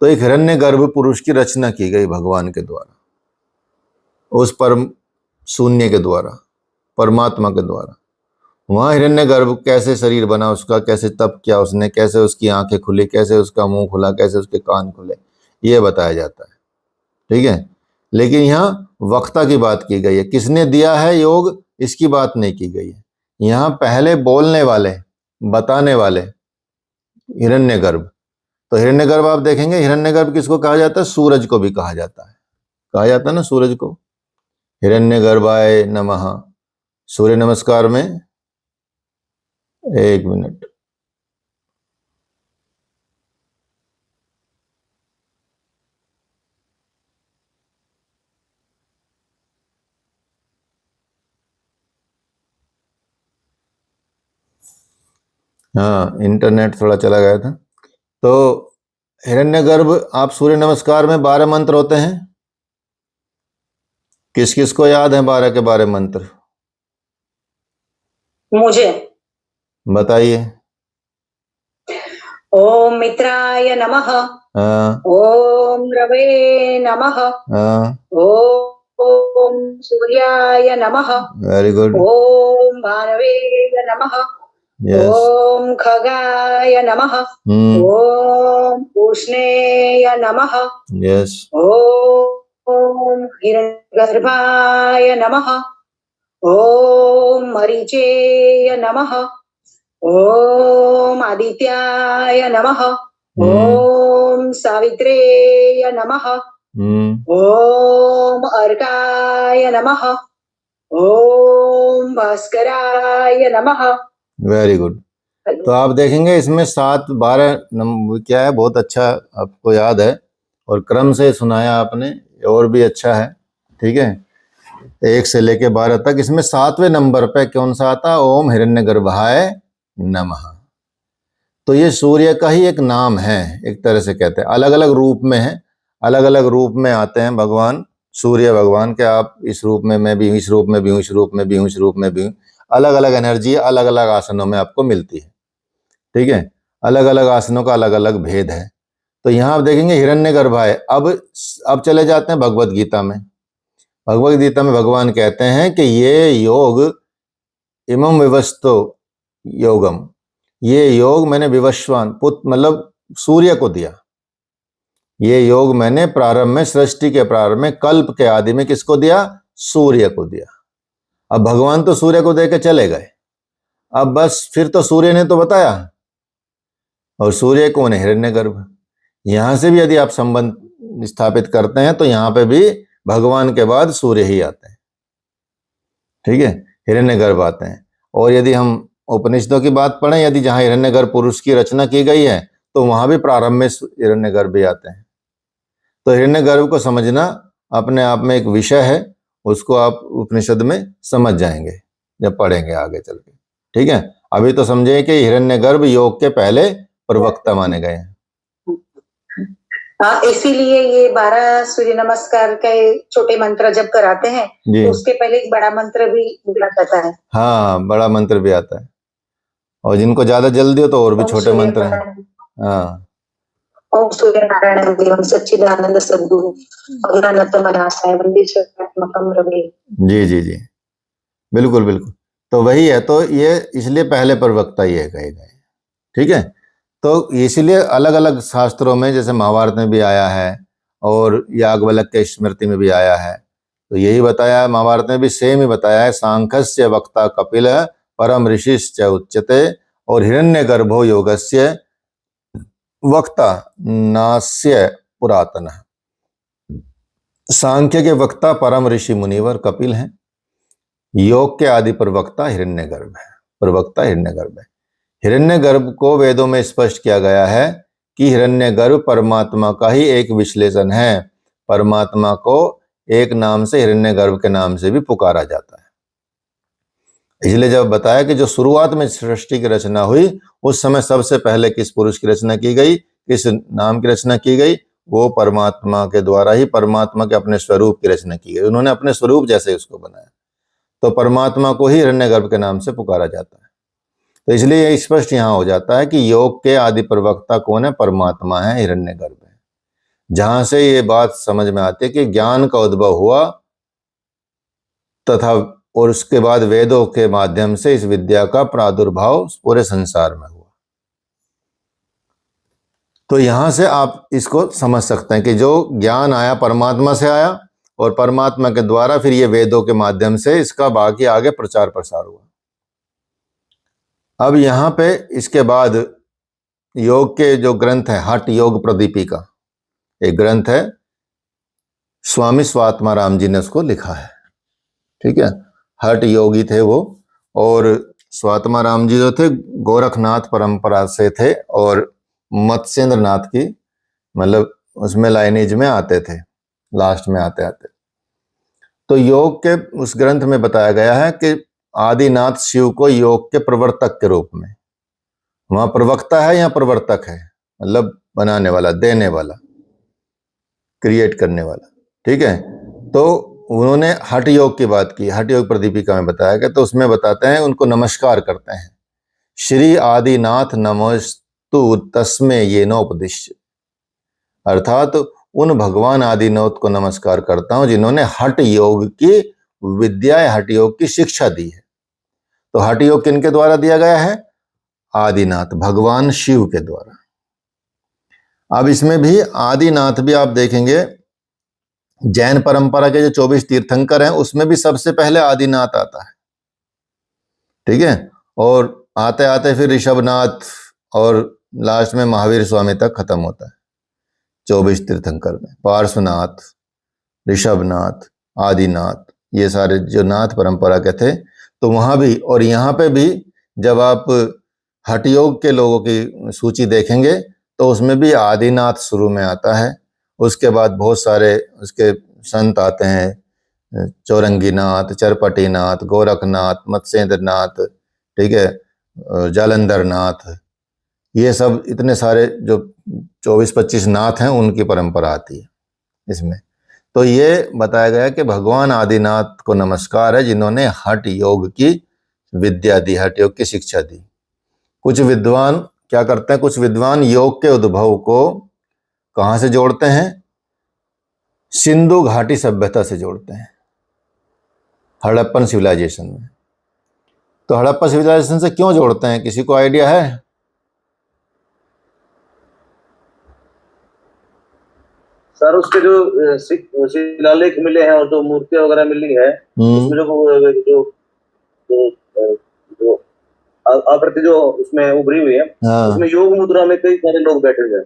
A: तो एक हिरण्यगर्भ पुरुष की रचना की गई भगवान के द्वारा, उस परम शून्य के द्वारा, परमात्मा के द्वारा। वहाँ हिरण्यगर्भ कैसे शरीर बना उसका, कैसे तप किया उसने, कैसे उसकी आंखें खुली, कैसे उसका मुंह खुला, कैसे उसके कान खुले, ये बताया जाता है। ठीक है, लेकिन यहाँ वक्ता की बात की गई है। किसने दिया है योग, इसकी बात नहीं की गई है। यहाँ पहले बोलने वाले, बताने वाले हिरण्यगर्भ। तो हिरण्यगर्भ आप देखेंगे, हिरण्यगर्भ किसको कहा जाता है? सूरज को भी कहा जाता है, कहा जाता है ना सूरज को। हिरण्यगर्भाय नमः। सूर्य नमस्कार में, एक मिनट, हाँ इंटरनेट थोड़ा चला गया था। तो हिरण्यगर्भ, आप सूर्य नमस्कार में 12 मंत्र होते हैं। किस किस को याद है 12 के 12 मंत्र?
C: मुझे
A: बताइए।
C: ओम मित्राय नमः,
A: हाँ
C: ओम रवे नमः,
A: हाँ
C: ओम सूर्याय नमः।
A: Very good.
C: ओम भानवे नमः।
A: यस।
C: ओम खगाय नमः। ओम उष्णेय नमः।
A: यस।
C: ओम हिरण्यगर्भाय नमः। ओम मरीचेय नमः। ओम आदित्याय नमः। ओम सावित्रेय नमः। ओम अर्काय नमः। ओम भास्कराय नमः।
A: Very good. तो आप देखेंगे इसमें 7 12 नंबर क्या है, बहुत अच्छा आपको याद है और क्रम से सुनाया आपने, और भी अच्छा है। ठीक है, 1 से लेके 12 तक। इसमें 7वें नंबर पे कौन सा आता है? ओम हिरण्यगर्भाय नमः। तो ये सूर्य का ही एक नाम है, एक तरह से कहते हैं। अलग अलग रूप में है, अलग अलग रूप में आते हैं भगवान, सूर्य भगवान के। आप इस रूप में, मैं भी हूँ इस रूप में भी हूँ, इस रूप में भी हूँ, इस रूप में भी हूँ। अलग अलग एनर्जी अलग अलग आसनों में आपको मिलती है। ठीक है, अलग अलग आसनों का अलग अलग भेद है। तो यहाँ आप देखेंगे हिरण्यगर्भाय। अब चले जाते हैं भगवत गीता में। भगवत गीता में भगवान कहते हैं कि ये योग इमं विवस्तो योगम, ये योग मैंने विवस्वान पुत्र मतलब सूर्य को दिया। ये योग मैंने प्रारंभ में, सृष्टि के प्रारंभ में, कल्प के आदि में किसको दिया? सूर्य को दिया। अब भगवान तो सूर्य को देके चले गए, अब बस फिर तो सूर्य ने तो बताया, और सूर्य कौन है? हिरण्यगर्भ। यहां से भी यदि आप संबंध स्थापित करते हैं तो यहां पे भी भगवान के बाद सूर्य ही आते हैं। ठीक है, हिरण्यगर्भ आते हैं। और यदि हम उपनिषदों की बात पढ़ें, यदि जहां हिरण्यगर्भ पुरुष की रचना की गई है तो वहां भी प्रारंभ में हिरण्यगर्भ भी आते हैं। तो हिरण्यगर्भ को समझना अपने आप में एक विषय है, उसको आप उपनिषद में समझ जाएंगे जब पढ़ेंगे आगे चल के। ठीक है, अभी तो समझे कि हिरण्यगर्भ योग के पहले प्रवक्ता माने गए हैं।
C: हाँ, इसीलिए ये 12 सूर्य नमस्कार के छोटे मंत्र जब कराते हैं तो उसके पहले एक बड़ा मंत्र भी बोला जाता है।
A: हाँ, बड़ा मंत्र भी आता है, और जिनको ज्यादा जल्दी हो तो और भी छोटे मंत्र हैं। हाँ,
C: ओम सूर्य नारायण देवम सच्चिदानंद सद्गुरु अज्ञानतमनाशाय वंदे सर्वात्मकं रवे।
A: जी जी जी, बिल्कुल बिल्कुल। तो वही है, तो ये इसलिए पहले प्रवक्ता ये कहे गए। ठीक है, तो इसीलिए अलग अलग शास्त्रों में, जैसे महाभारत में भी आया है और याज्ञवल्क्य के स्मृति में भी आया है, तो यही बताया है। महाभारत में भी सेम ही बताया है। सांख्यस्य वक्ता कपिल परम ऋषिश्च उच्यते, और हिरण्यगर्भो योगस्य वक्ता नास्य पुरातन। सांख्य के वक्ता परम ऋषि मुनिवर कपिल हैं, योग के आदि प्रवक्ता हिरण्यगर्भ है। प्रवक्ता हिरण्यगर्भ है। हिरण्यगर्भ को वेदों में स्पष्ट किया गया है कि हिरण्यगर्भ परमात्मा का ही एक विश्लेषण है। परमात्मा को एक नाम से, हिरण्यगर्भ के नाम से भी पुकारा जाता है। इसलिए जब बताया कि जो शुरुआत में सृष्टि की रचना हुई उस समय सबसे पहले किस पुरुष की रचना की गई, किस नाम की रचना की गई, वो परमात्मा के द्वारा ही, परमात्मा के अपने स्वरूप की रचना की गई। उन्होंने अपने स्वरूप जैसे उसको बनाया, तो परमात्मा को ही हिरण्यगर्भ के नाम से पुकारा जाता है। तो इसलिए स्पष्ट यहाँ हो जाता है कि योग के आदि प्रवक्ता कौन है? परमात्मा है, हिरण्यगर्भ है। जहां से ये बात समझ में आती है कि ज्ञान का उद्भव हुआ तथा और उसके बाद वेदों के माध्यम से इस विद्या का प्रादुर्भाव पूरे संसार में हुआ। तो यहां से आप इसको समझ सकते हैं कि जो ज्ञान आया परमात्मा से आया, और परमात्मा के द्वारा फिर ये वेदों के माध्यम से इसका बाकी आगे प्रचार प्रसार हुआ। अब यहाँ पे इसके बाद योग के जो ग्रंथ है, हठ योग प्रदीपिका एक ग्रंथ है, स्वामी स्वात्माराम जी ने उसको लिखा है। ठीक है, हठ योगी थे वो, और स्वात्माराम जी जो थे गोरखनाथ परंपरा से थे, और मत्स्येंद्र नाथ की मतलब उसमें लाइनेज में आते थे, लास्ट में आते आते। तो योग के उस ग्रंथ में बताया गया है कि आदिनाथ शिव को योग के प्रवर्तक के रूप में, वहां प्रवक्ता है या प्रवर्तक है, मतलब बनाने वाला, देने वाला, क्रिएट करने वाला। ठीक है, तो उन्होंने हठ योग की बात की, हठ योग प्रदीपिका में बताया गया। तो उसमें बताते हैं, उनको नमस्कार करते हैं, श्री आदिनाथ नमस्तु तस्मे ये नोपदिश्य, अर्थात उन भगवान आदिनाथ को नमस्कार करता हूं जिन्होंने हठ योग की विद्या या हठ योग की शिक्षा दी है। तो हठ योग किनके द्वारा दिया गया है? आदिनाथ भगवान शिव के द्वारा। अब इसमें भी आदिनाथ भी आप देखेंगे, जैन परंपरा के जो 24 तीर्थंकर हैं उसमें भी सबसे पहले आदिनाथ आता है, ठीक है। और आते आते फिर ऋषभनाथ और लास्ट में महावीर स्वामी तक खत्म होता है 24 तीर्थंकर में। पार्श्वनाथ, ऋषभनाथ, आदिनाथ, ये सारे जो नाथ परंपरा के थे। तो वहां भी और यहाँ पे भी जब आप हठ योग के लोगों की सूची देखेंगे तो उसमें भी आदिनाथ शुरू में आता है। उसके बाद बहुत सारे उसके संत आते हैं, चौरंगीनाथ, चरपटीनाथ, गोरखनाथ, मत्स्येंद्रनाथ, ठीक है, जालंधरनाथ, ये सब इतने सारे जो 24-25 नाथ हैं उनकी परंपरा आती है इसमें। तो ये बताया गया कि भगवान आदिनाथ को नमस्कार है जिन्होंने हठ योग की विद्या दी, हठ योग की शिक्षा दी। कुछ विद्वान क्या करते हैं, कुछ विद्वान योग के उद्भव को कहाँ से जोड़ते हैं? सिंधु घाटी सभ्यता से जोड़ते हैं, हड़प्पन सिविलाइजेशन में। तो हड़प्पा सिविलाइजेशन से क्यों जोड़ते हैं, किसी को आइडिया है?
D: सर उसके जो शिलालेख मिले हैं और जो मूर्तियां वगैरह मिली है उसमें जो जो आकृति जो उसमें उभरी हुई है,
A: हाँ,
D: उसमें योग मुद्रा में कई सारे लोग बैठे हुए हैं।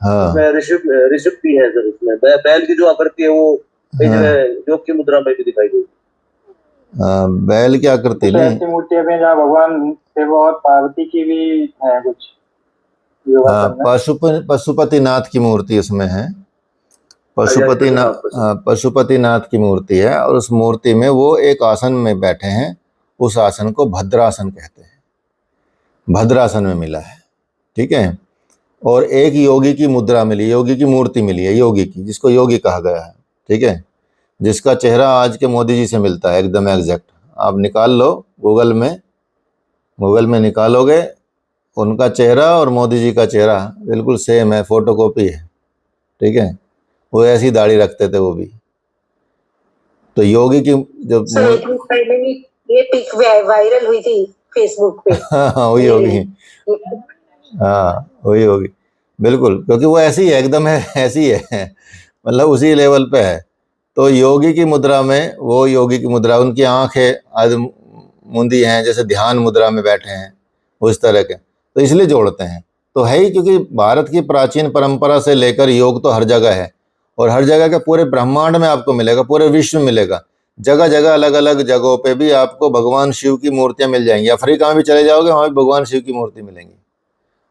A: हाँ,
D: उसमें ऋषभ भी है सर, उसमें बैल की जो आकृति है वो कई जगह योग की मुद्रा में भी दिखाई गई।
A: बैल की आकृति नहीं,
E: ऐसी मूर्तियां भी जहाँ भगवान शिव और पार्वती की भी है कुछ।
A: पशुपतिनाथ की मूर्ति उसमें है। पशुपतिनाथ की मूर्ति है और उस मूर्ति में वो एक आसन में बैठे हैं, उस आसन को भद्रासन कहते हैं, भद्रासन में मिला है, ठीक है। और एक योगी की मुद्रा मिली, योगी की मूर्ति मिली है, योगी की, जिसको योगी कहा गया है, ठीक है, जिसका चेहरा आज के मोदी जी से मिलता है एकदम एग्जैक्ट। आप निकाल लो गूगल में निकालोगे उनका चेहरा और मोदी जी का चेहरा बिल्कुल सेम है, फोटोकॉपी है, ठीक है। वो ऐसी दाढ़ी रखते थे वो भी। तो योगी की जो
C: पहले ये पिक वायरल हुई थी फेसबुक पे।
A: हाँ वही होगी, हाँ वही होगी बिल्कुल, क्योंकि वो ऐसी है एकदम है, ऐसी है, मतलब उसी लेवल पे है। तो योगी की मुद्रा में, वो योगी की मुद्रा, उनकी आंखें आज मुंदी हैं, जैसे ध्यान मुद्रा में बैठे हैं उस तरह के, तो इसलिए जोड़ते हैं। तो है ही, क्योंकि भारत की प्राचीन परंपरा से लेकर योग तो हर जगह है और हर जगह के पूरे ब्रह्मांड में आपको मिलेगा, पूरे विश्व में मिलेगा। जगह जगह अलग अलग जगहों पे भी आपको भगवान शिव की मूर्तियां मिल जाएंगी। अफ्रीका में भी चले जाओगे वहाँ भी भगवान शिव की मूर्ति मिलेंगी,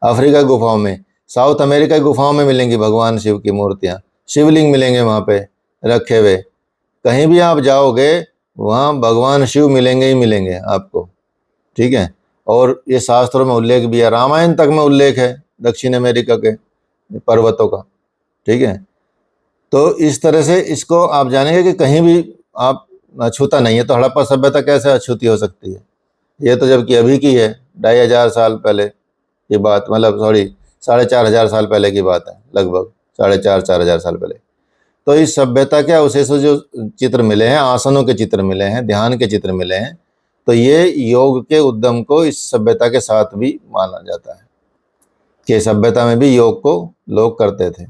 A: अफ्रीका गुफाओं में, साउथ अमेरिका की गुफाओं में मिलेंगी भगवान शिव की मूर्तियां, शिवलिंग मिलेंगे वहाँ पे रखे हुए। कहीं भी आप जाओगे वहाँ भगवान शिव मिलेंगे ही मिलेंगे आपको, ठीक है। और ये शास्त्रों में उल्लेख भी है, रामायण तक में उल्लेख है दक्षिण अमेरिका के पर्वतों का, ठीक है। तो इस तरह से इसको आप जानेंगे कि कहीं भी आप अछूता नहीं है। तो हड़प्पा सभ्यता कैसे अछूती हो सकती है? ये तो जबकि अभी की है, 2500 साल पहले की बात, मतलब सॉरी 4500 साल पहले की बात है, लगभग 4500-4000 साल पहले। तो इस सभ्यता के अवशेषों जो चित्र मिले हैं, आसनों के चित्र मिले हैं, ध्यान के चित्र मिले हैं, तो ये योग के उद्गम को इस सभ्यता के साथ भी माना जाता है कि सभ्यता में भी योग को लोग करते थे।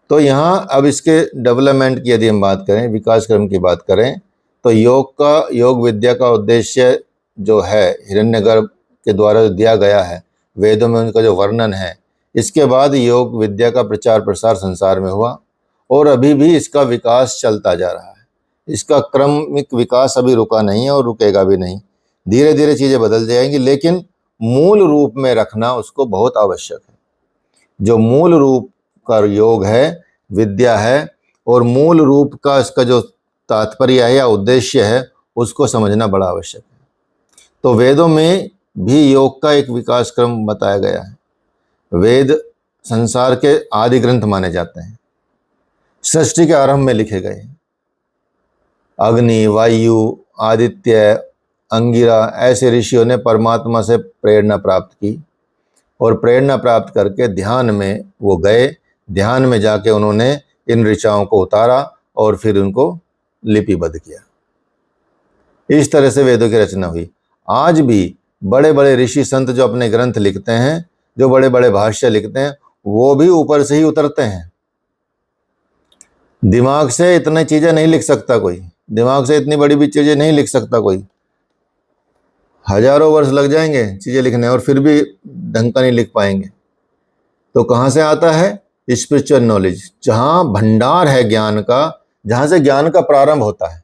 A: तो यहाँ अब इसके डेवलपमेंट की यदि हम बात करें, विकास क्रम की बात करें, तो योग विद्या का उद्देश्य जो है हिरण्यगर्भ के द्वारा दिया गया है, वेदों में उनका जो वर्णन है, इसके बाद योग विद्या का प्रचार प्रसार संसार में हुआ और अभी भी इसका विकास चलता जा रहा है। इसका क्रमिक विकास अभी रुका नहीं है और रुकेगा भी नहीं, धीरे धीरे चीज़ें बदल जाएंगी, लेकिन मूल रूप में रखना उसको बहुत आवश्यक है। जो मूल रूप का योग है, विद्या है, और मूल रूप का इसका जो तात्पर्य है या उद्देश्य है, उसको समझना बड़ा आवश्यक है। तो वेदों में भी योग का एक विकास क्रम बताया गया है। वेद संसार के आदि ग्रंथ माने जाते हैं, सृष्टि के आरंभ में लिखे गए। अग्नि, वायु, आदित्य, अंगिरा, ऐसे ऋषियों ने परमात्मा से प्रेरणा प्राप्त की और प्रेरणा प्राप्त करके ध्यान में वो गए, ध्यान में जाके उन्होंने इन ऋचाओं को उतारा और फिर उनको लिपिबद्ध किया। इस तरह से वेदों की रचना हुई। आज भी बड़े बड़े ऋषि संत जो अपने ग्रंथ लिखते हैं, जो बड़े बड़े भाष्य लिखते हैं, वो भी ऊपर से ही उतरते हैं। दिमाग से इतनी चीजें नहीं लिख सकता कोई, दिमाग से इतनी बड़ी भी चीजें नहीं लिख सकता कोई। हजारों वर्ष लग जाएंगे चीजें लिखने और फिर भी ढंग का नहीं लिख पाएंगे। तो कहाँ से आता है? Spiritual knowledge. जहाँ भंडार है ज्ञान का, जहाँ से ज्ञान का प्रारंभ होता है,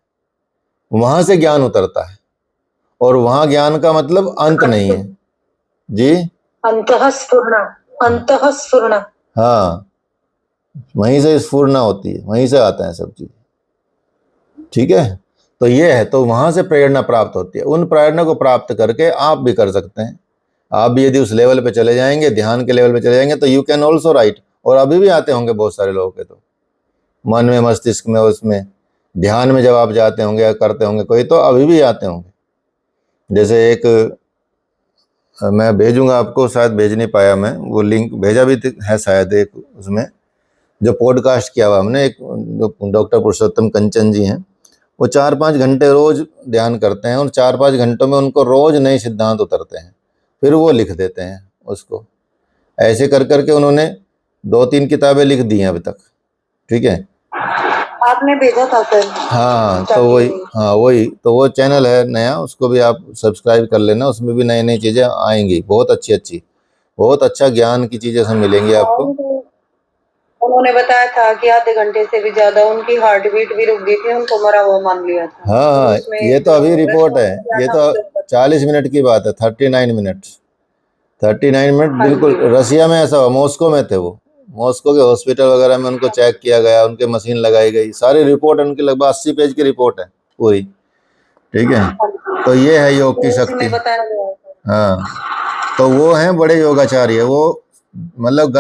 A: वहां से ज्ञान उतरता है। और वहां ज्ञान का मतलब अंत नहीं है जी,
C: अंतःस्फुरण।
A: हाँ, वहीं से स्फुरना होती है, वहीं से आता है सब चीज। ठीक है, तो ये है, तो वहां से प्रेरणा प्राप्त होती है। उन प्रेरणा को प्राप्त करके आप भी कर सकते हैं। आप भी यदि उस लेवल पे चले जाएंगे, ध्यान के लेवल पे चले जाएंगे, तो यू कैन ऑल्सो राइट। और अभी भी आते होंगे बहुत सारे लोगों के, तो मन में, मस्तिष्क में, उसमें ध्यान में जब आप जाते होंगे या करते होंगे कोई, तो अभी भी आते होंगे। जैसे एक मैं भेजूंगा आपको, शायद भेज नहीं पाया मैं, वो लिंक भेजा भी है शायद, एक उसमें जो पॉडकास्ट किया हुआ हमने, एक जो डॉक्टर पुरुषोत्तम कंचन जी हैं, वो 4-5 घंटे रोज ध्यान करते हैं और 4-5 घंटों में उनको रोज नए सिद्धांत उतरते हैं, फिर वो लिख देते हैं उसको। ऐसे कर करके उन्होंने 2-3 किताबें लिख दी हैं अभी तक। ठीक है,
C: आपने भेजा था सर?
A: हाँ, तो वही तो वो चैनल है नया, उसको भी आप सब्सक्राइब कर लेना। उसमें भी नई नई चीज़ें आएंगी, बहुत अच्छी, बहुत अच्छा ज्ञान की चीज़ें सब मिलेंगी आपको।
C: उन्होंने बताया था कि आधे घंटे से भी ज्यादा उनकी हार्ट बीट भी रुक गई थी, उनको मरा हुआ मान लिया था।
A: हाँ, ये तो अभी रिपोर्ट है, ये तो 40 मिनट की बात है, 39 मिनट बिल्कुल। रसिया में ऐसा हुआ, मॉस्को में थे वो, मॉस्को के हॉस्पिटल वगैरह में उनको चेक किया गया, उनके मशीन लगाई गई, सारी रिपोर्ट उनकी लगभग 80 पेज की रिपोर्ट है पूरी। ठीक है, तो ये है योग की शक्ति। हाँ, तो वो हैं बड़े योगाचार्य। वो मतलब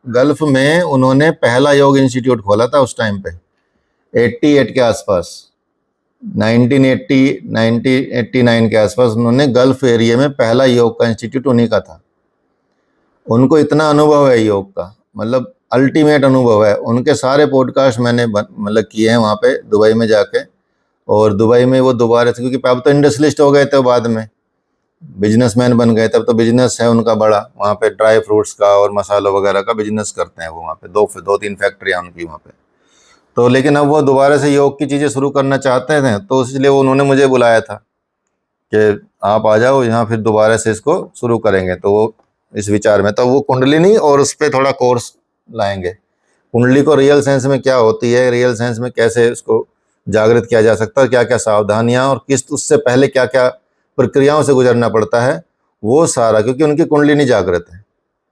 A: गल्फ में उन्होंने पहला योग इंस्टीट्यूट खोला था उस टाइम पे, 88 के आसपास, 1989 के आसपास उन्होंने गल्फ एरिया में पहला योग का इंस्टीट्यूट उन्हीं का था। उनको इतना अनुभव है योग का, मतलब अल्टीमेट अनुभव है। उनके सारे पॉडकास्ट मैंने मतलब किए हैं वहाँ पे दुबई में जाके। और दुबई में वो दोबारा से, क्योंकि अब तो इंडस्ट्रियलिस्ट हो गए थे, बाद में बिजनेसमैन बन गए, तब तो बिजनेस है उनका बड़ा वहाँ पे, ड्राई फ्रूट्स का और मसालों वगैरह का बिजनेस करते हैं वो वहाँ पे, 2-3 फैक्ट्रियाँ उनकी वहाँ पे। तो लेकिन अब वो दोबारा से योग की चीज़ें शुरू करना चाहते थे, तो इसलिए उन्होंने मुझे बुलाया था कि आप आ जाओ यहाँ, फिर दोबारा से इसको शुरू करेंगे। तो वो इस विचार में, तो वो कुंडलिनी और उस पर थोड़ा कोर्स लाएंगे। कुंडली को रियल सेंस में क्या होती है, रियल सेंस में कैसे उसको जागृत किया जा सकता है, क्या क्या सावधानियां और किस उससे पहले क्या क्या प्रक्रियाओं से गुजरना पड़ता है, वो सारा। क्योंकि उनकी कुंडलिनी जागृत है,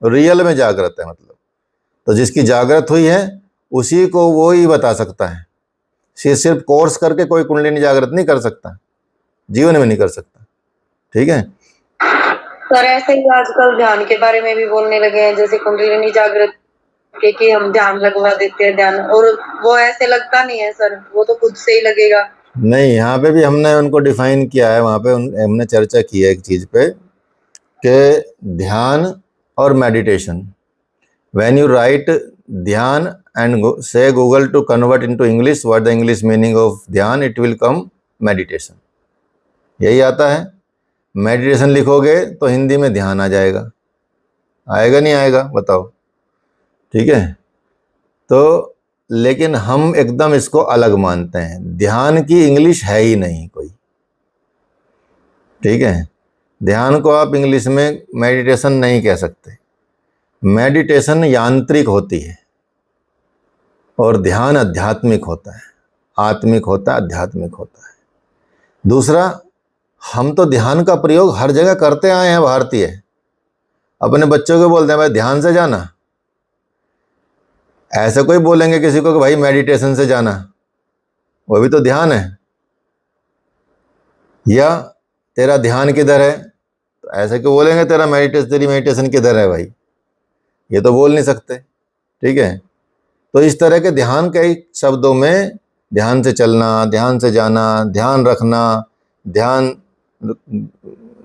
A: रियल में जागृत है, मतलब तो जिसकी जागृत हुई है उसी को वो ही बता सकता है। सिर्फ कोर्स करके कोई कुंडलिनी जागृत नहीं कर सकता, जीवन में नहीं कर सकता। ठीक है
C: सर, ऐसे ही आजकल ध्यान के बारे में भी बोलने लगे हैं, जैसे कुंडलिनी जागृत के कि हम ध्यान लगवा देते हैं ध्यान, और वो ऐसे लगता नहीं है सर, वो तो खुद से ही लगेगा। नहीं,
A: यहाँ पे भी हमने उनको डिफाइन किया है, वहाँ पे हमने चर्चा की है एक चीज़ पे कि ध्यान और meditation. When you write dhyan and से Google to convert into English what the English meaning of dhyan, it will come meditation, यही आता है। मेडिटेशन लिखोगे तो हिंदी में ध्यान आ जाएगा, आएगा नहीं आएगा बताओ? ठीक है, तो लेकिन हम एकदम इसको अलग मानते हैं, ध्यान की इंग्लिश है ही नहीं कोई। ठीक है, ध्यान को आप इंग्लिश में मेडिटेशन नहीं कह सकते। मेडिटेशन यांत्रिक होती है और ध्यान आध्यात्मिक होता है, आत्मिक होता है, आध्यात्मिक होता है। दूसरा, हम तो ध्यान का प्रयोग हर जगह करते आए हैं भारतीय। अपने बच्चों को बोलते हैं भाई ध्यान से जाना, ऐसे कोई बोलेंगे किसी को कि भाई मेडिटेशन से जाना, वो भी तो ध्यान है। या तेरा ध्यान किधर है, तो ऐसे क्यों बोलेंगे तेरी मेडिटेशन किधर है भाई, ये तो बोल नहीं सकते। ठीक है, तो इस तरह के ध्यान के शब्दों में ध्यान से चलना, ध्यान से जाना, ध्यान रखना, ध्यान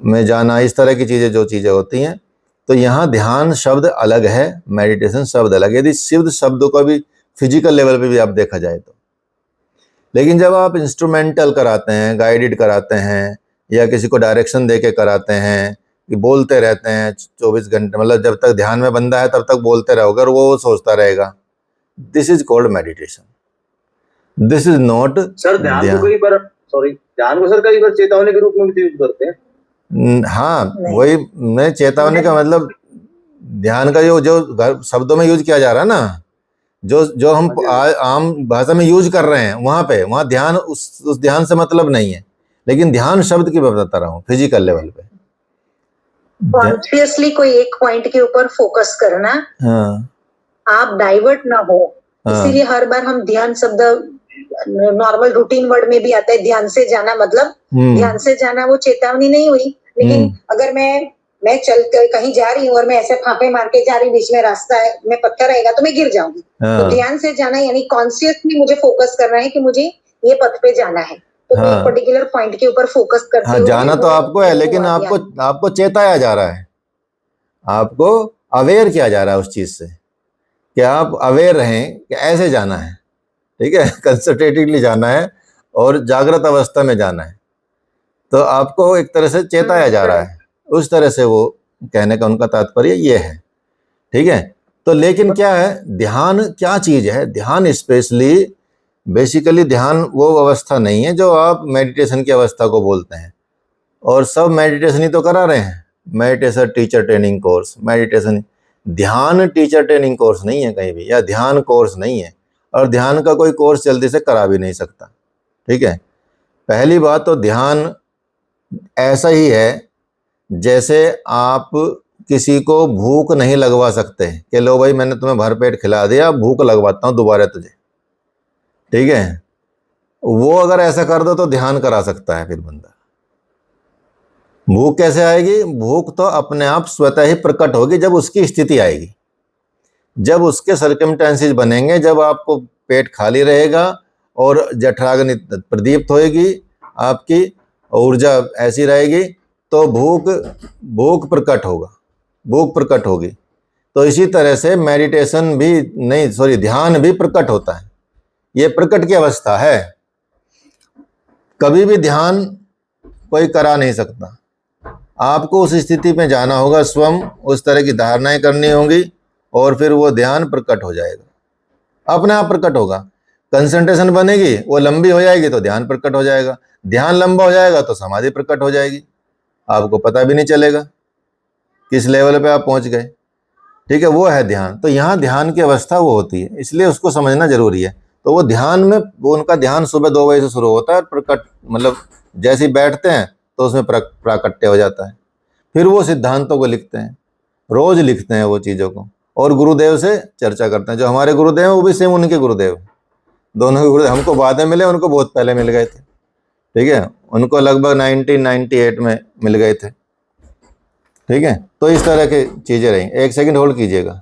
A: में जाना, इस तरह की चीज़ें जो चीज़ें होती हैं, तो यहाँ ध्यान शब्द अलग है, मेडिटेशन शब्द अलग है। यदि शिव शब्दों का भी फिजिकल लेवल पे भी आप देखा जाए तो लेकिन जब आप इंस्ट्रूमेंटल कराते हैं, गाइडेड कराते हैं, या किसी को डायरेक्शन दे के कराते हैं कि बोलते रहते हैं 24 घंटे, मतलब जब तक ध्यान में बंदा है तब तक बोलते रहोगे और वो सोचता रहेगा, this is called meditation, this is not
D: sir ध्यान को कई बार ध्यान को सर कई बार चेतावनी के रूप में भी यूज करते हैं।
A: हाँ, वही मैं चेतावनी का मतलब ध्यान का जो शब्दों में यूज किया जा रहा है ना, जो हम आम भाषा में यूज कर रहे हैं, वहां ध्यान उस ध्यान से मतलब नहीं है, लेकिन ध्यान शब्द की बता रहा हूँ फिजिकल लेवल पे।
F: कॉन्शियसली कोई एक पॉइंट के ऊपर फोकस करना,
A: हाँ,
F: आप डाइवर्ट ना हो, इसीलिए हर बार हम ध्यान शब्द नॉर्मल रूटीन वर्ड में भी आता है, ध्यान से जाना, मतलब ध्यान से जाना वो चेतावनी नहीं हुई, लेकिन अगर मैं चल कहीं जा रही हूँ और मैं ऐसे फांपे मार के जा रही, बीच में रास्ता है, में पत्थर आएगा तो मैं गिर जाऊंगी। तो ध्यान से जाना यानी कॉन्शियसली मुझे फोकस करना है कि मुझे ये पथ पे जाना है, तो एक पर्टिकुलर पॉइंट के ऊपर फोकस करते हुए
A: जाना तो आपको है, लेकिन आपको चेताया जा रहा है, आपको अवेयर किया जा रहा है उस चीज से कि आप अवेयर रहें कि ऐसे जाना है, ठीक है, कंसंट्रेटेडली जाना है और जागृत अवस्था में जाना है, तो आपको एक तरह से चेताया जा रहा है, उस तरह से वो कहने का उनका तात्पर्य ये है, ठीक है। तो लेकिन क्या है, ध्यान क्या चीज है? ध्यान स्पेशली बेसिकली ध्यान वो अवस्था नहीं है जो आप मेडिटेशन की अवस्था को बोलते हैं, और सब मेडिटेशन ही तो करा रहे हैं, meditation teacher training course, meditation, ध्यान टीचर ट्रेनिंग कोर्स नहीं है कहीं भी, या ध्यान कोर्स नहीं है, और ध्यान का कोई कोर्स जल्दी से करा भी नहीं सकता, ठीक है। पहली बात तो ध्यान ऐसा ही है जैसे आप किसी को भूख नहीं लगवा सकते कि लो भाई मैंने तुम्हें भरपेट खिला दिया, भूख लगवाता हूँ दोबारा तुझे, ठीक है। वो अगर ऐसा कर दो तो ध्यान करा सकता है फिर बंदा। भूख कैसे आएगी? भूख तो अपने आप स्वतः ही प्रकट होगी जब उसकी स्थिति आएगी, जब उसके सर्कमस्टेंसेस बनेंगे, जब आपको पेट खाली रहेगा और जठराग्नि प्रदीप्त होएगी, आपकी ऊर्जा ऐसी रहेगी, तो भूख प्रकट होगा, भूख प्रकट होगी। तो इसी तरह से मेडिटेशन भी नहीं, सॉरी, ध्यान भी प्रकट होता है, ये प्रकट की अवस्था है। कभी भी ध्यान कोई करा नहीं सकता, आपको उस स्थिति में जाना होगा, स्वयं उस तरह की धारणाएं करनी होंगी और फिर वो ध्यान प्रकट हो जाएगा, अपने आप प्रकट होगा। कंसंट्रेशन बनेगी, वो लंबी हो जाएगी तो ध्यान प्रकट हो जाएगा, ध्यान लंबा हो जाएगा तो समाधि प्रकट हो जाएगी, आपको पता भी नहीं चलेगा किस लेवल पे आप पहुंच गए, ठीक है। वो है ध्यान। तो यहाँ ध्यान की अवस्था वो होती है, इसलिए उसको समझना जरूरी है। तो वो ध्यान में, वो उनका ध्यान सुबह 2 बजे से शुरू होता है, प्रकट मतलब जैसे ही बैठते हैं तो उसमें प्राकट्य हो जाता है। फिर वो सिद्धांतों को लिखते हैं, रोज लिखते हैं वो चीज़ों को, और गुरुदेव से चर्चा करते हैं। जो हमारे गुरुदेव हैं वो भी सेम उनके गुरुदेव, दोनों के गुरुदेव हमको बाद में मिले, उनको बहुत पहले मिल गए थे, ठीक है, उनको लगभग 1998 में मिल गए थे, ठीक है। तो इस तरह की चीजें रही। 1 सेकंड होल्ड कीजिएगा।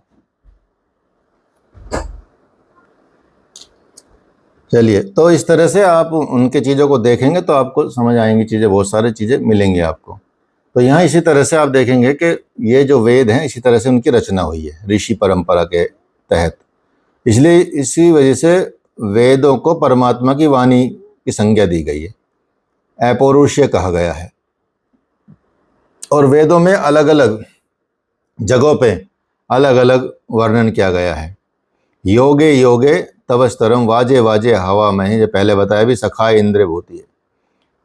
A: चलिए, तो इस तरह से आप उनके चीज़ों को देखेंगे तो आपको समझ आएंगी चीज़ें, बहुत सारी चीज़ें मिलेंगी आपको। तो यहाँ इसी तरह से आप देखेंगे कि ये जो वेद हैं, इसी तरह से उनकी रचना हुई है ऋषि परंपरा के तहत। इसलिए इसी वजह से वेदों को परमात्मा की वाणी की संज्ञा दी गई है, अपौरुषीय कहा गया है। और वेदों में अलग अलग जगहों पे अलग अलग वर्णन किया गया है। योगे योगे तवस्तरम वाजे वाजे हवा में, जो पहले बताया भी, सखा इंद्र भूति है।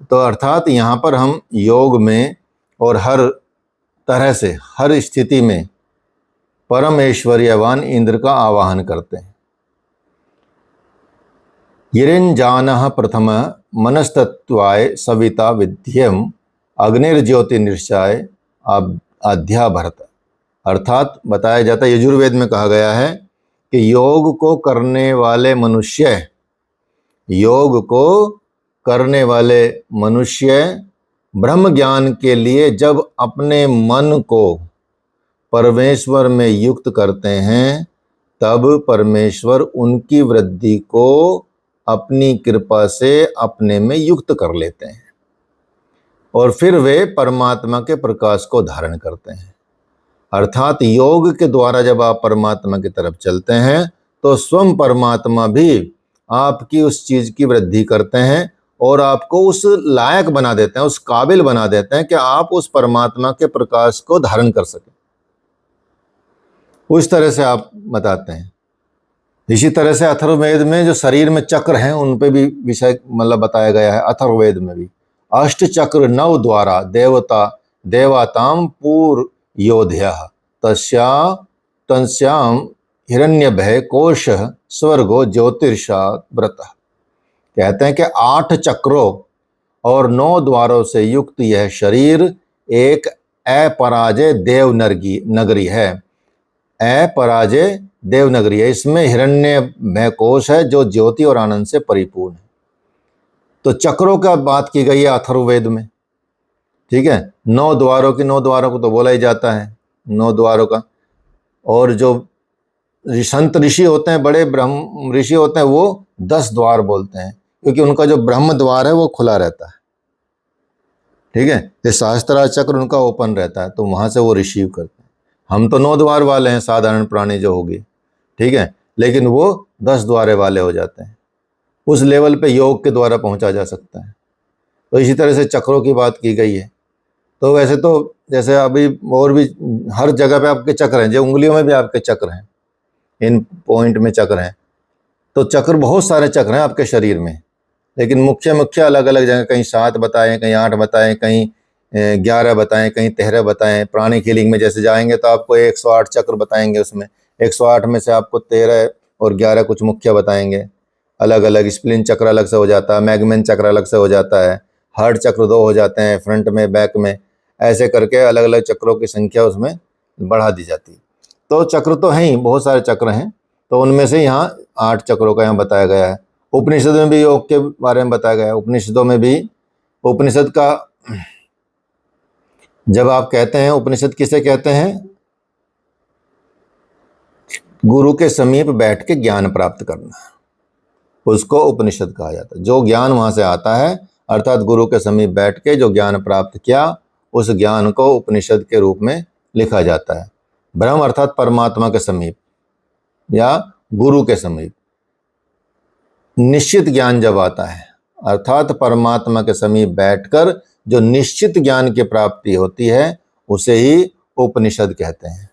A: तो अर्थात यहाँ पर हम योग में और हर तरह से हर स्थिति में परमेश्वर्यवान इंद्र का आवाहन करते हैं। यिरिञ्जानः प्रथम मनस्तत्वाय सविता विद्यम अग्निर्ज्योतिर्निश्चाय अध्याभरत। अर्थात बताया जाता है, यजुर्वेद में कहा गया है कि योग को करने वाले मनुष्य ब्रह्म ज्ञान के लिए जब अपने मन को परमेश्वर में युक्त करते हैं, तब परमेश्वर उनकी वृद्धि को अपनी कृपा से अपने में युक्त कर लेते हैं और फिर वे परमात्मा के प्रकाश को धारण करते हैं। अर्थात योग के द्वारा जब आप परमात्मा की तरफ चलते हैं तो स्वयं परमात्मा भी आपकी उस चीज की वृद्धि करते हैं और आपको उस लायक बना देते हैं, उस काबिल बना देते हैं कि आप उस परमात्मा के प्रकाश को धारण कर सकें। उस तरह से आप बताते हैं। इसी तरह से अथर्ववेद में जो शरीर में चक्र हैं उन पे भी विषय मतलब बताया गया है। अथर्ववेद में भी अष्ट चक्र नव द्वारा देवताम पूर्व योध्या तस्याम हिरण्यभय कोश स्वर्गो ज्योतिषा व्रत। कहते हैं कि 8 चक्रों और 9 द्वारों से युक्त यह शरीर एक अपराजय देव नगरी है। अपराजय देवनगरी है। इसमें हिरण्यभय कोश है जो ज्योति और आनंद से परिपूर्ण है। तो चक्रों का बात की गई है अथर्ववेद में, ठीक है। 9 द्वारों को तो बोला ही जाता है, 9 द्वारों का। और जो संत ऋषि होते हैं, बड़े ब्रह्म ऋषि होते हैं, वो 10 द्वार बोलते हैं, क्योंकि उनका जो ब्रह्म द्वार है वो खुला रहता है, ठीक है। ये सहस्त्रार चक्र उनका ओपन रहता है, तो वहां से वो रिसीव करते हैं। हम तो 9 द्वार वाले हैं, साधारण प्राणी जो होगी, ठीक है, लेकिन वो 10 द्वारे वाले हो जाते हैं। उस लेवल पे योग के द्वारा पहुंचा जा सकता है। तो इसी तरह से चक्रों की बात की गई है। तो वैसे तो जैसे अभी और भी हर जगह पे आपके चक्र हैं, जो उंगलियों में भी आपके चक्र हैं, इन पॉइंट में चक्र हैं। तो चक्र, बहुत सारे चक्र हैं आपके शरीर में, लेकिन मुख्य अलग अलग जगह, कहीं 7 बताएं, कहीं 8 बताएं, कहीं 11 बताएं, कहीं 13 बताएं। प्राणिक हीलिंग में जैसे जाएंगे तो आपको 108 चक्र बताएंगे, उसमें 108 में से आपको 13 और 11 कुछ मुख्य बताएंगे। अलग अलग स्प्लिन चक्र अलग से हो जाता है, मैगमेन चक्र अलग से हो जाता है, हार्ट चक्र 2 हो जाते हैं, फ्रंट में, बैक में, ऐसे करके अलग अलग चक्रों की संख्या उसमें बढ़ा दी जाती है। तो चक्र तो हैं ही, बहुत सारे चक्र हैं। तो उनमें से यहाँ 8 चक्रों का यहाँ बताया गया है। उपनिषद में भी योग के बारे में बताया गया है। उपनिषदों में भी, उपनिषद का जब आप कहते हैं, उपनिषद किसे कहते हैं? गुरु के समीप बैठ के ज्ञान प्राप्त करना, उसको उपनिषद कहा जाता है। जो ज्ञान वहां से आता है, अर्थात गुरु के समीप बैठ के जो ज्ञान प्राप्त किया, उस ज्ञान को उपनिषद के रूप में लिखा जाता है। ब्रह्म अर्थात परमात्मा के समीप या गुरु के समीप निश्चित ज्ञान जब आता है, अर्थात परमात्मा के समीप बैठकर जो निश्चित ज्ञान की प्राप्ति होती है, उसे ही उपनिषद कहते हैं,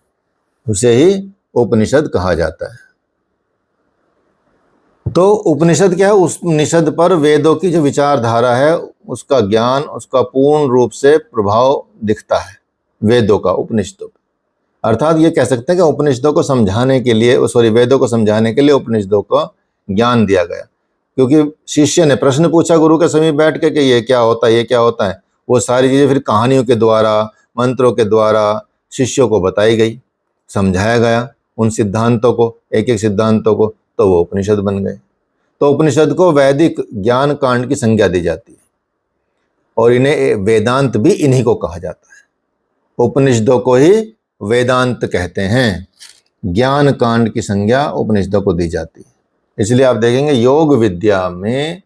A: उसे ही उपनिषद कहा जाता है। तो उपनिषद क्या है? उस उपनिषद पर वेदों की जो विचारधारा है, उसका ज्ञान, उसका पूर्ण रूप से प्रभाव दिखता है वेदों का उपनिषदों पर। अर्थात ये कह सकते हैं कि उपनिषदों को समझाने के लिए, वेदों को समझाने के लिए उपनिषदों को ज्ञान दिया गया। क्योंकि शिष्य ने प्रश्न पूछा गुरु के समीप बैठ के कि ये क्या होता है, ये क्या होता है, वो सारी चीजें फिर कहानियों के द्वारा, मंत्रों के द्वारा शिष्यों को बताई गई, समझाया गया उन सिद्धांतों को, एक एक सिद्धांतों को, तो वो उपनिषद बन गए। तो उपनिषद को वैदिक ज्ञान कांड की संज्ञा दी जाती है और इन्हें वेदांत भी इन्हीं को कहा जाता है। उपनिषदों को ही वेदांत कहते हैं। ज्ञान कांड की संज्ञा उपनिषदों को दी जाती है। इसलिए आप देखेंगे योग विद्या में,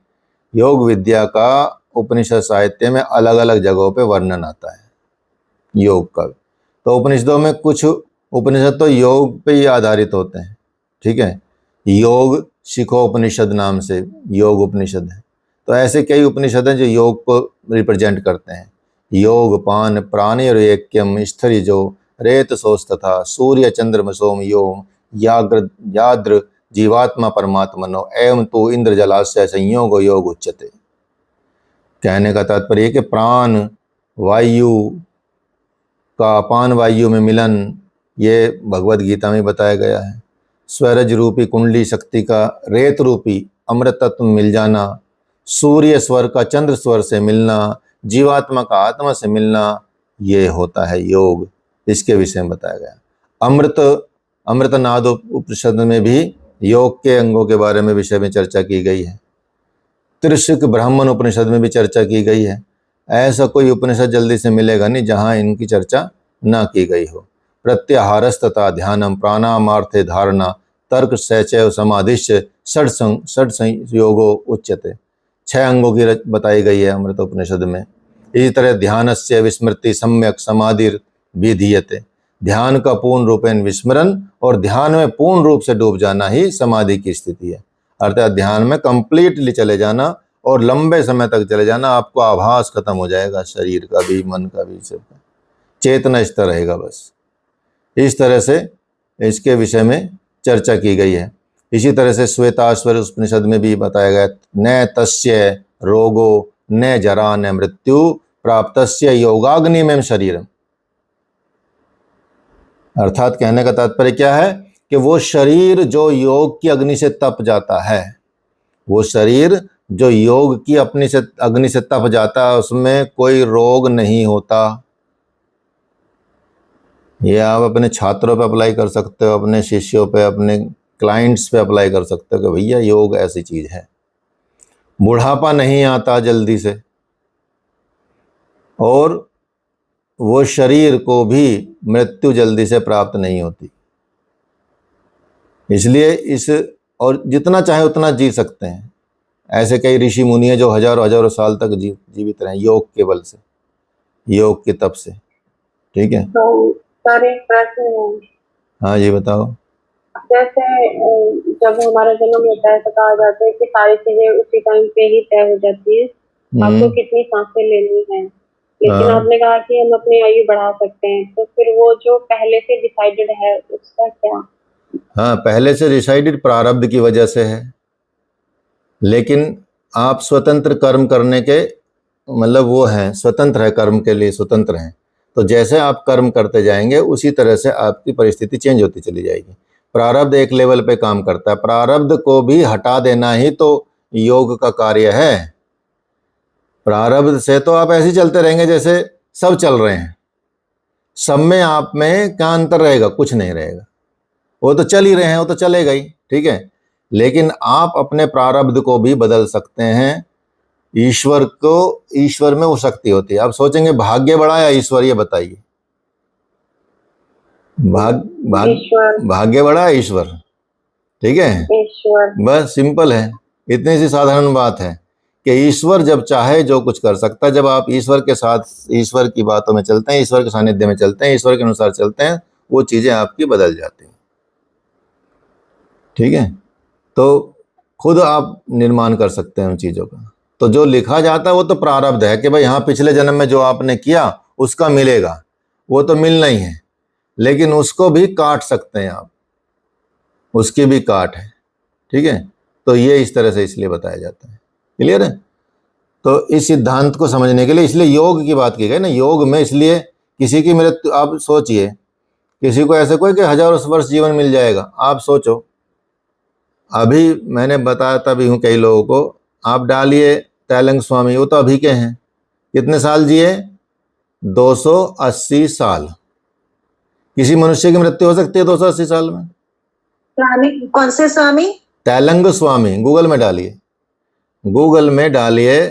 A: योग विद्या का उपनिषद साहित्य में अलग अलग जगहों पे वर्णन आता है योग का। तो उपनिषदों में कुछ उपनिषद तो योग पे ही आधारित होते हैं, ठीक है। योग शिखोपनिषद नाम से योग उपनिषद है। तो ऐसे कई उपनिषद हैं जो योग को रिप्रेजेंट करते हैं। योग पान प्राणी ऐक्यम स्थरिजो रेत सोस्तथा सूर्य चंद्रम सोम योम याद्र जीवात्मा परमात्मनो एवं तो इंद्र जलाशय संयोग योग उच्यते। कहने का तात्पर्य कि प्राण वायु का अपान वायु में मिलन, ये भगवद गीता में बताया गया है। स्वरज रूपी कुंडली शक्ति का रेत रूपी अमृत तत्व मिल जाना, सूर्य स्वर का चंद्र स्वर से मिलना, जीवात्मा का आत्मा से मिलना, ये होता है योग। इसके विषय में बताया गया। अमृतनाद उपनिषद में भी योग के अंगों के बारे में विषय में चर्चा की गई है। त्रिशिक ब्राह्मण उपनिषद में भी चर्चा की गई है। ऐसा कोई उपनिषद जल्दी से मिलेगा नहीं जहां इनकी चर्चा ना की गई हो। प्रत्याहारस तथा ध्यानम प्राणामार्थे धारणा तर्क सचैव समाधिश्च षड संयोगो उच्यते। 6 अंगों की बताई गई है अमृत उपनिषद में। इसी तरह ध्यानस्य विस्मृति सम्यक समाधिर विधीयते। ध्यान का पूर्ण रूपेण विस्मरण और ध्यान में पूर्ण रूप से डूब जाना ही समाधि की स्थिति है। अर्थात ध्यान में कंप्लीटली चले जाना और लंबे समय तक चले जाना, आपको आभास खत्म हो जाएगा, शरीर का भी मन का भी, सब चेतना स्तर रहेगा। बस इस तरह से इसके विषय में चर्चा की गई है। इसी तरह से श्वेताश्वर उपनिषद में भी बताया गया, न तस्य रोगो न जरा न मृत्यु प्राप्तस्य योगाग्नि में शरीरम। अर्थात कहने का तात्पर्य क्या है कि वो शरीर जो योग की अग्नि से तप जाता है, वो शरीर जो योग की अपनी से अग्नि से तप जाता है, उसमें कोई रोग नहीं होता। ये आप अपने छात्रों पे अप्लाई कर सकते हो, अपने शिष्यों पे, अपने क्लाइंट्स पे अप्लाई कर सकते हो कि भैया योग ऐसी चीज है। बुढ़ापा नहीं आता जल्दी से, और वो शरीर को भी मृत्यु जल्दी से प्राप्त नहीं होती। इसलिए इस, और जितना चाहे उतना जी सकते हैं। ऐसे कई ऋषि मुनि हैं जो हजारों हजारों साल तक जीवित रहे योग के बल से, योग के तप से। ठीक है,
B: तो सर एक प्रश्न है।
A: हाँ जी बताओ।
B: जैसे जब हमारा जन्म होता है तो कहा जाता है कि सारी चीजें उसी टाइम पे ही तय हो जाती है, आपको कितनी सांसें लेनी है, लेकिन
A: हाँ।
B: आपने कहा कि हम अपनी आयु बढ़ा सकते हैं, तो फिर वो जो पहले से डिसाइडेड है उसका क्या?
A: हाँ, पहले से डिसाइडेड प्रारब्ध की वजह से है, लेकिन आप स्वतंत्र कर्म करने के मतलब वो हैं, स्वतंत्र है, कर्म के लिए स्वतंत्र हैं। तो जैसे आप कर्म करते जाएंगे उसी तरह से आपकी परिस्थिति चेंज होती चली जाएगी। प्रारब्ध एक लेवल पे काम करता है, प्रारब्ध को भी हटा देना ही तो योग का कार्य है। प्रारब्ध से तो आप ऐसे ही चलते रहेंगे जैसे सब चल रहे हैं, सब में आप में क्या अंतर रहेगा? कुछ नहीं रहेगा। वो तो चल ही रहे हैं, वो तो चलेगा ही, ठीक है। लेकिन आप अपने प्रारब्ध को भी बदल सकते हैं। ईश्वर में वो शक्ति होती है। आप सोचेंगे भाग्य बड़ा या ईश्वर, ये बताइए। भाग्य बड़ा है, ईश्वर, ठीक है।
B: ईश्वर।
A: बस सिंपल है, इतनी सी साधारण बात है कि ईश्वर जब चाहे जो कुछ कर सकता है। जब आप ईश्वर के साथ, ईश्वर की बातों में चलते हैं, ईश्वर के सानिध्य में चलते हैं, ईश्वर के अनुसार चलते हैं, वो चीजें आपकी बदल जाती हैं, ठीक है। तो खुद आप निर्माण कर सकते हैं उन चीजों का। तो जो लिखा जाता है वो तो प्रारब्ध है कि भाई हाँ, पिछले जन्म में जो आपने किया उसका मिलेगा, वो तो मिलना ही है। लेकिन उसको भी काट सकते हैं आप, उसकी भी काट है, ठीक है। तो ये इस तरह से इसलिए बताया जाता है। क्लियर है? तो इस सिद्धांत को समझने के लिए इसलिए योग की बात की गई ना। योग में इसलिए किसी की मृत्यु, आप सोचिए, किसी को ऐसे कोई कि हजारों वर्ष जीवन मिल जाएगा, आप सोचो। अभी मैंने बताया था भी हूँ कई लोगों को, आप डालिए तैलंग स्वामी, वो तो अभी के हैं, कितने साल जिए? 280 साल। किसी मनुष्य की मृत्यु हो सकती है 280 साल में?
F: स्वामी कौन से स्वामी?
A: तैलंग स्वामी, गूगल में डालिए, गूगल में डालिए,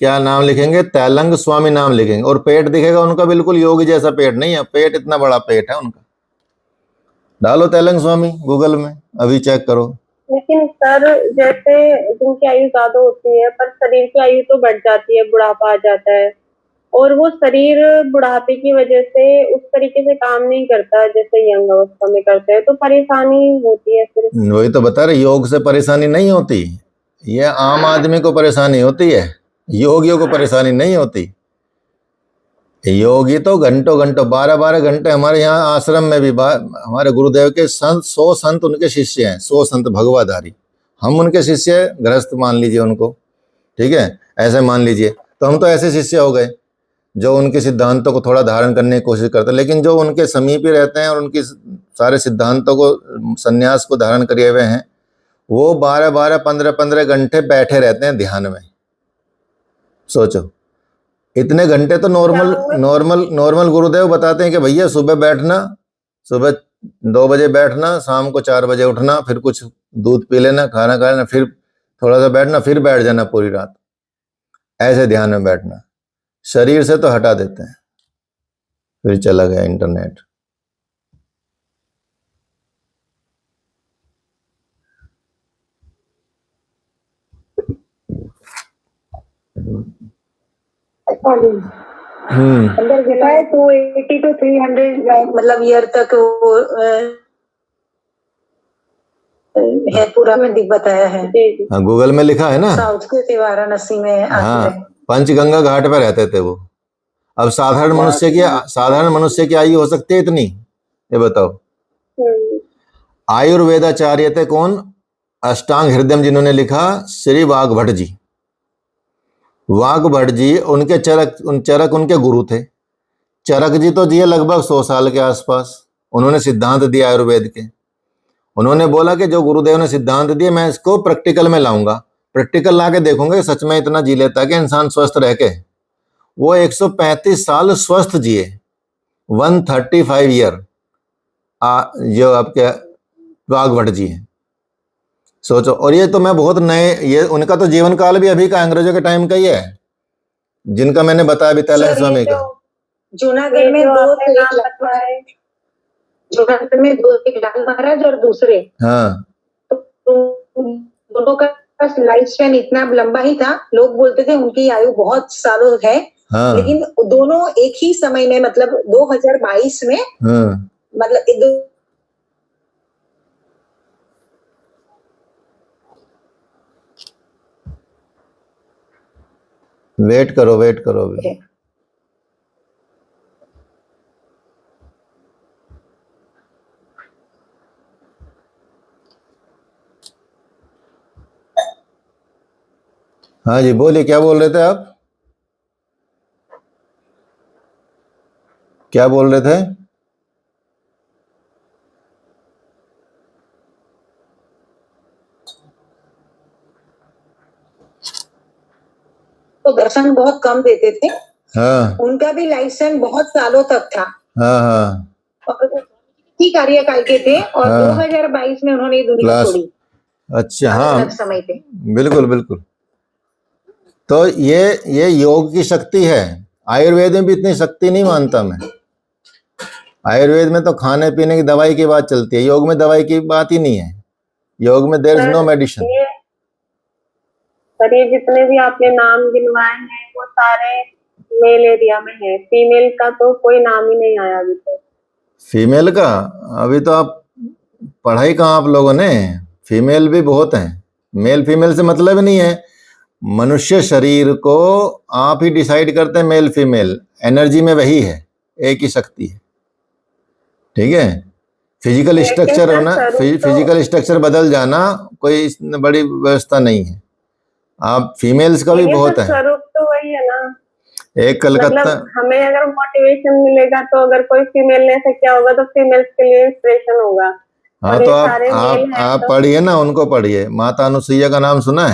A: क्या नाम लिखेंगे? तैलंग स्वामी नाम लिखेंगे, और पेट दिखेगा उनका, बिल्कुल योगी जैसा पेट नहीं है, पेट इतना बड़ा पेट है उनका। डालो तैलंग स्वामी गूगल में, अभी चेक करो।
B: लेकिन सर जैसे जिनकी आयु ज्यादा होती है पर शरीर की आयु तो बढ़ जाती है, बुढ़ापा आ जाता है, और वो शरीर बुढ़ापे की वजह से उस तरीके से काम नहीं करता जैसे यंग अवस्था में करते हैं, तो परेशानी होती है फिर।
A: वही तो बता रहे, योग से परेशानी नहीं होती, ये आम आदमी को परेशानी होती है, योगियों को परेशानी नहीं होती। योगी तो घंटों घंटों 12-12 घंटे, हमारे यहाँ आश्रम में भी हमारे गुरुदेव के संत 100 संत उनके शिष्य हैं, 100 संत भगवाधारी, हम उनके शिष्य गृहस्थ मान लीजिए उनको, ठीक है, ऐसे मान लीजिए। तो हम तो ऐसे शिष्य हो गए जो उनके सिद्धांतों को थोड़ा धारण करने की कोशिश करते हैं, लेकिन जो उनके समीप ही रहते हैं और उनकी सारे सिद्धांतों को, संन्यास को धारण करे हुए हैं, वो 12-12, 15-15 घंटे बैठे रहते हैं ध्यान में। सोचो, इतने घंटे तो नॉर्मल गुरुदेव बताते हैं कि भैया सुबह बैठना, सुबह 2 बजे बैठना, शाम को 4 बजे उठना, फिर कुछ दूध पी लेना, खाना खा लेना, फिर थोड़ा सा बैठना, फिर बैठ जाना पूरी रात, ऐसे ध्यान में बैठना। शरीर से तो हटा देते हैं, फिर चला गया इंटरनेट।
F: अंदर गिरा है 280 to 300 मतलब ईयर तक वो है, पूरा में बताया है।
B: जी जी।
A: हाँ, गूगल में लिखा है ना।
F: साउथ के थे, वाराणसी में आते
A: हाँ,
F: हैं।
A: पंचगंगा घाट पे रहते थे वो। अब साधारण मनुष्य की आयु हो सकती है इतनी, ये बताओ। आयुर्वेदाचार्य थे कौन? अष्टांग हृदयम जिन्होंने लिखा, श्री वाग्भट जी। वाग्भट जी, उनके चरक उनके गुरु थे। चरक जी तो जिए लगभग 100 साल के आसपास। उन्होंने सिद्धांत दिया आयुर्वेद के। उन्होंने बोला कि जो गुरुदेव ने सिद्धांत दिए मैं इसको प्रैक्टिकल में लाऊंगा, प्रैक्टिकल ला के देखूंगा कि सच में इतना जी लेता कि इंसान स्वस्थ रह के। वो 135 साल स्वस्थ जिए, 135 ईयर, जो आपके वाग्भट जी हैं, सोचो। और ये तो मैं बहुत नए, ये उनका तो जीवन काल भी अभी का अंग्रेजों के टाइम का ही है, जिनका मैंने बताया वित्तालय स्वामी का।
F: जूनागढ़ में दो थे, जूनागढ़ में दो, एक लाल महाराज और दूसरे।
A: हाँ,
F: तो दोनों का लाइफ स्पैन इतना लंबा ही था, लोग बोलते थे उनकी आयु बहुत सालों है।
A: हाँ,
F: लेकिन दोनों एक ही समय में, मतलब 2022 में,
A: हाँ,
F: मतलब
A: वेट करो अभी। हाँ जी, बोलिए, क्या बोल रहे थे आप? क्या बोल रहे थे?
F: तो दर्शन बहुत कम देते थे।
A: हाँ,
F: उनका भी लाइफ स्पैन बहुत सालों तक था।
A: हाँ, हाँ,
F: और ही कार्यकाल के थे, और
A: हाँ।
F: 2022 में उन्होंने दुनिया छोड़ी।
A: अच्छा,
F: अलग
A: हाँ,
F: अलग समय पे।
A: बिल्कुल। तो ये योग की शक्ति है। आयुर्वेद में भी इतनी शक्ति नहीं मानता मैं। आयुर्वेद में तो खाने पीने की दवाई की बात चलती है, योग में दवाई की बात ही नहीं है। योग में देयर इज नो मेडिसिन।
B: पर ये जितने भी आपने नाम गिनवाए हैं वो सारे मेल एरिया में है, फीमेल का तो कोई नाम ही नहीं आया अभी तक।
A: फीमेल का अभी तो आप पढ़ाई कहाँ आप लोगों ने? फीमेल भी बहुत हैं, मेल फीमेल से मतलब नहीं है। मनुष्य शरीर को आप ही डिसाइड करते हैं, मेल फीमेल। एनर्जी में वही है, एक ही शक्ति है, ठीक है। फिजिकल स्ट्रक्चर होना, फिजिकल स्ट्रक्चर बदल जाना कोई बड़ी व्यवस्था नहीं है। आप फीमेल्स का भी बहुत है।
B: स्वरूप तो वही है ना।
A: एक कलकत्ता,
B: मतलब हमें अगर मोटिवेशन मिलेगा तो अगर कोई फीमेल ने ऐसा किया होगा तो फीमेल्स के लिए इंस्पिरेशन होगा।
A: हाँ, तो आप पढ़िए ना, उनको पढ़िए। माता अनुसुईया का नाम सुना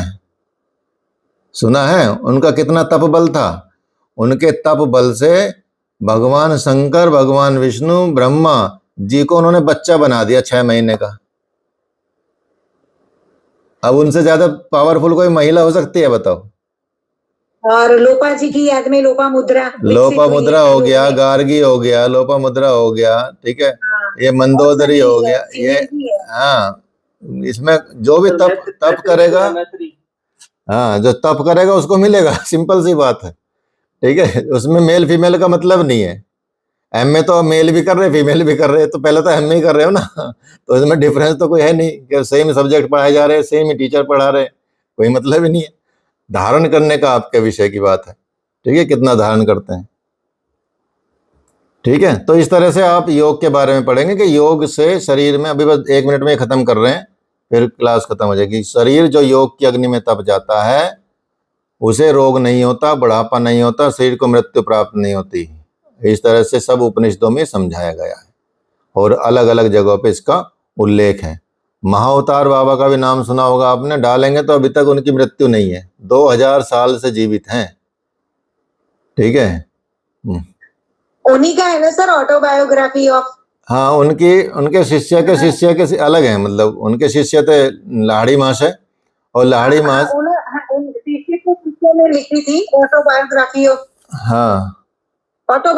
A: है? उनका कितना तप बल था। उनके तप बल से भगवान शंकर, भगवान विष्णु, ब्रह्मा जी को उन्होंने बच्चा बना दिया 6 महीने का। अब उनसे ज्यादा पावरफुल कोई महिला हो सकती है, बताओ?
F: और लोपा जी की याद में लोपा मुद्रा
A: हो गया, गार्गी हो गया, लोपा मुद्रा हो गया, ठीक है।
F: हाँ,
A: ये मंदोदरी हो गया, ये हाँ। इसमें जो भी तप करेगा, हाँ, जो तप करेगा उसको मिलेगा, सिंपल सी बात है, ठीक है। उसमें मेल फीमेल का मतलब नहीं है। एमए तो मेल भी कर रहे, फीमेल भी कर रहे, तो पहले तो एमए ही कर रहे हो ना, तो इसमें डिफरेंस तो कोई है नहीं कि सेम सब्जेक्ट पढ़ाए जा रहे हैं, सेम ही टीचर पढ़ा रहे, कोई मतलब ही नहीं है। धारण करने का आपके विषय की बात है, ठीक है, कितना धारण करते हैं, ठीक है। तो इस तरह से आप योग के बारे में पढ़ेंगे कि योग से शरीर में, अभी बस 1 मिनट में खत्म कर रहे हैं, फिर क्लास खत्म हो जाएगी। शरीर जो योग की अग्नि में तप जाता है उसे रोग नहीं होता, बुढ़ापा नहीं होता, शरीर को मृत्यु प्राप्त नहीं होती। इस तरह से सब उपनिषदों में समझाया गया है और अलग अलग जगहों पे इसका उल्लेख है। महाअवतार बाबा का भी नाम सुना होगा आपने, डालेंगे तो अभी तक उनकी मृत्यु नहीं है, 2000 साल से जीवित हैं, ठीक है।
F: उन्हीं का है ना सर ऑटोबायोग्राफी ऑफ?
A: हाँ, उनके शिष्य के अलग हैं, मतलब उनके शिष्य थे लाहड़ी महाशय, और लाहड़ी महाशय
F: शिष्य ने लिखी थी ऑटोबायोग्राफी ऑफ।
A: हाँ,
F: ऑटो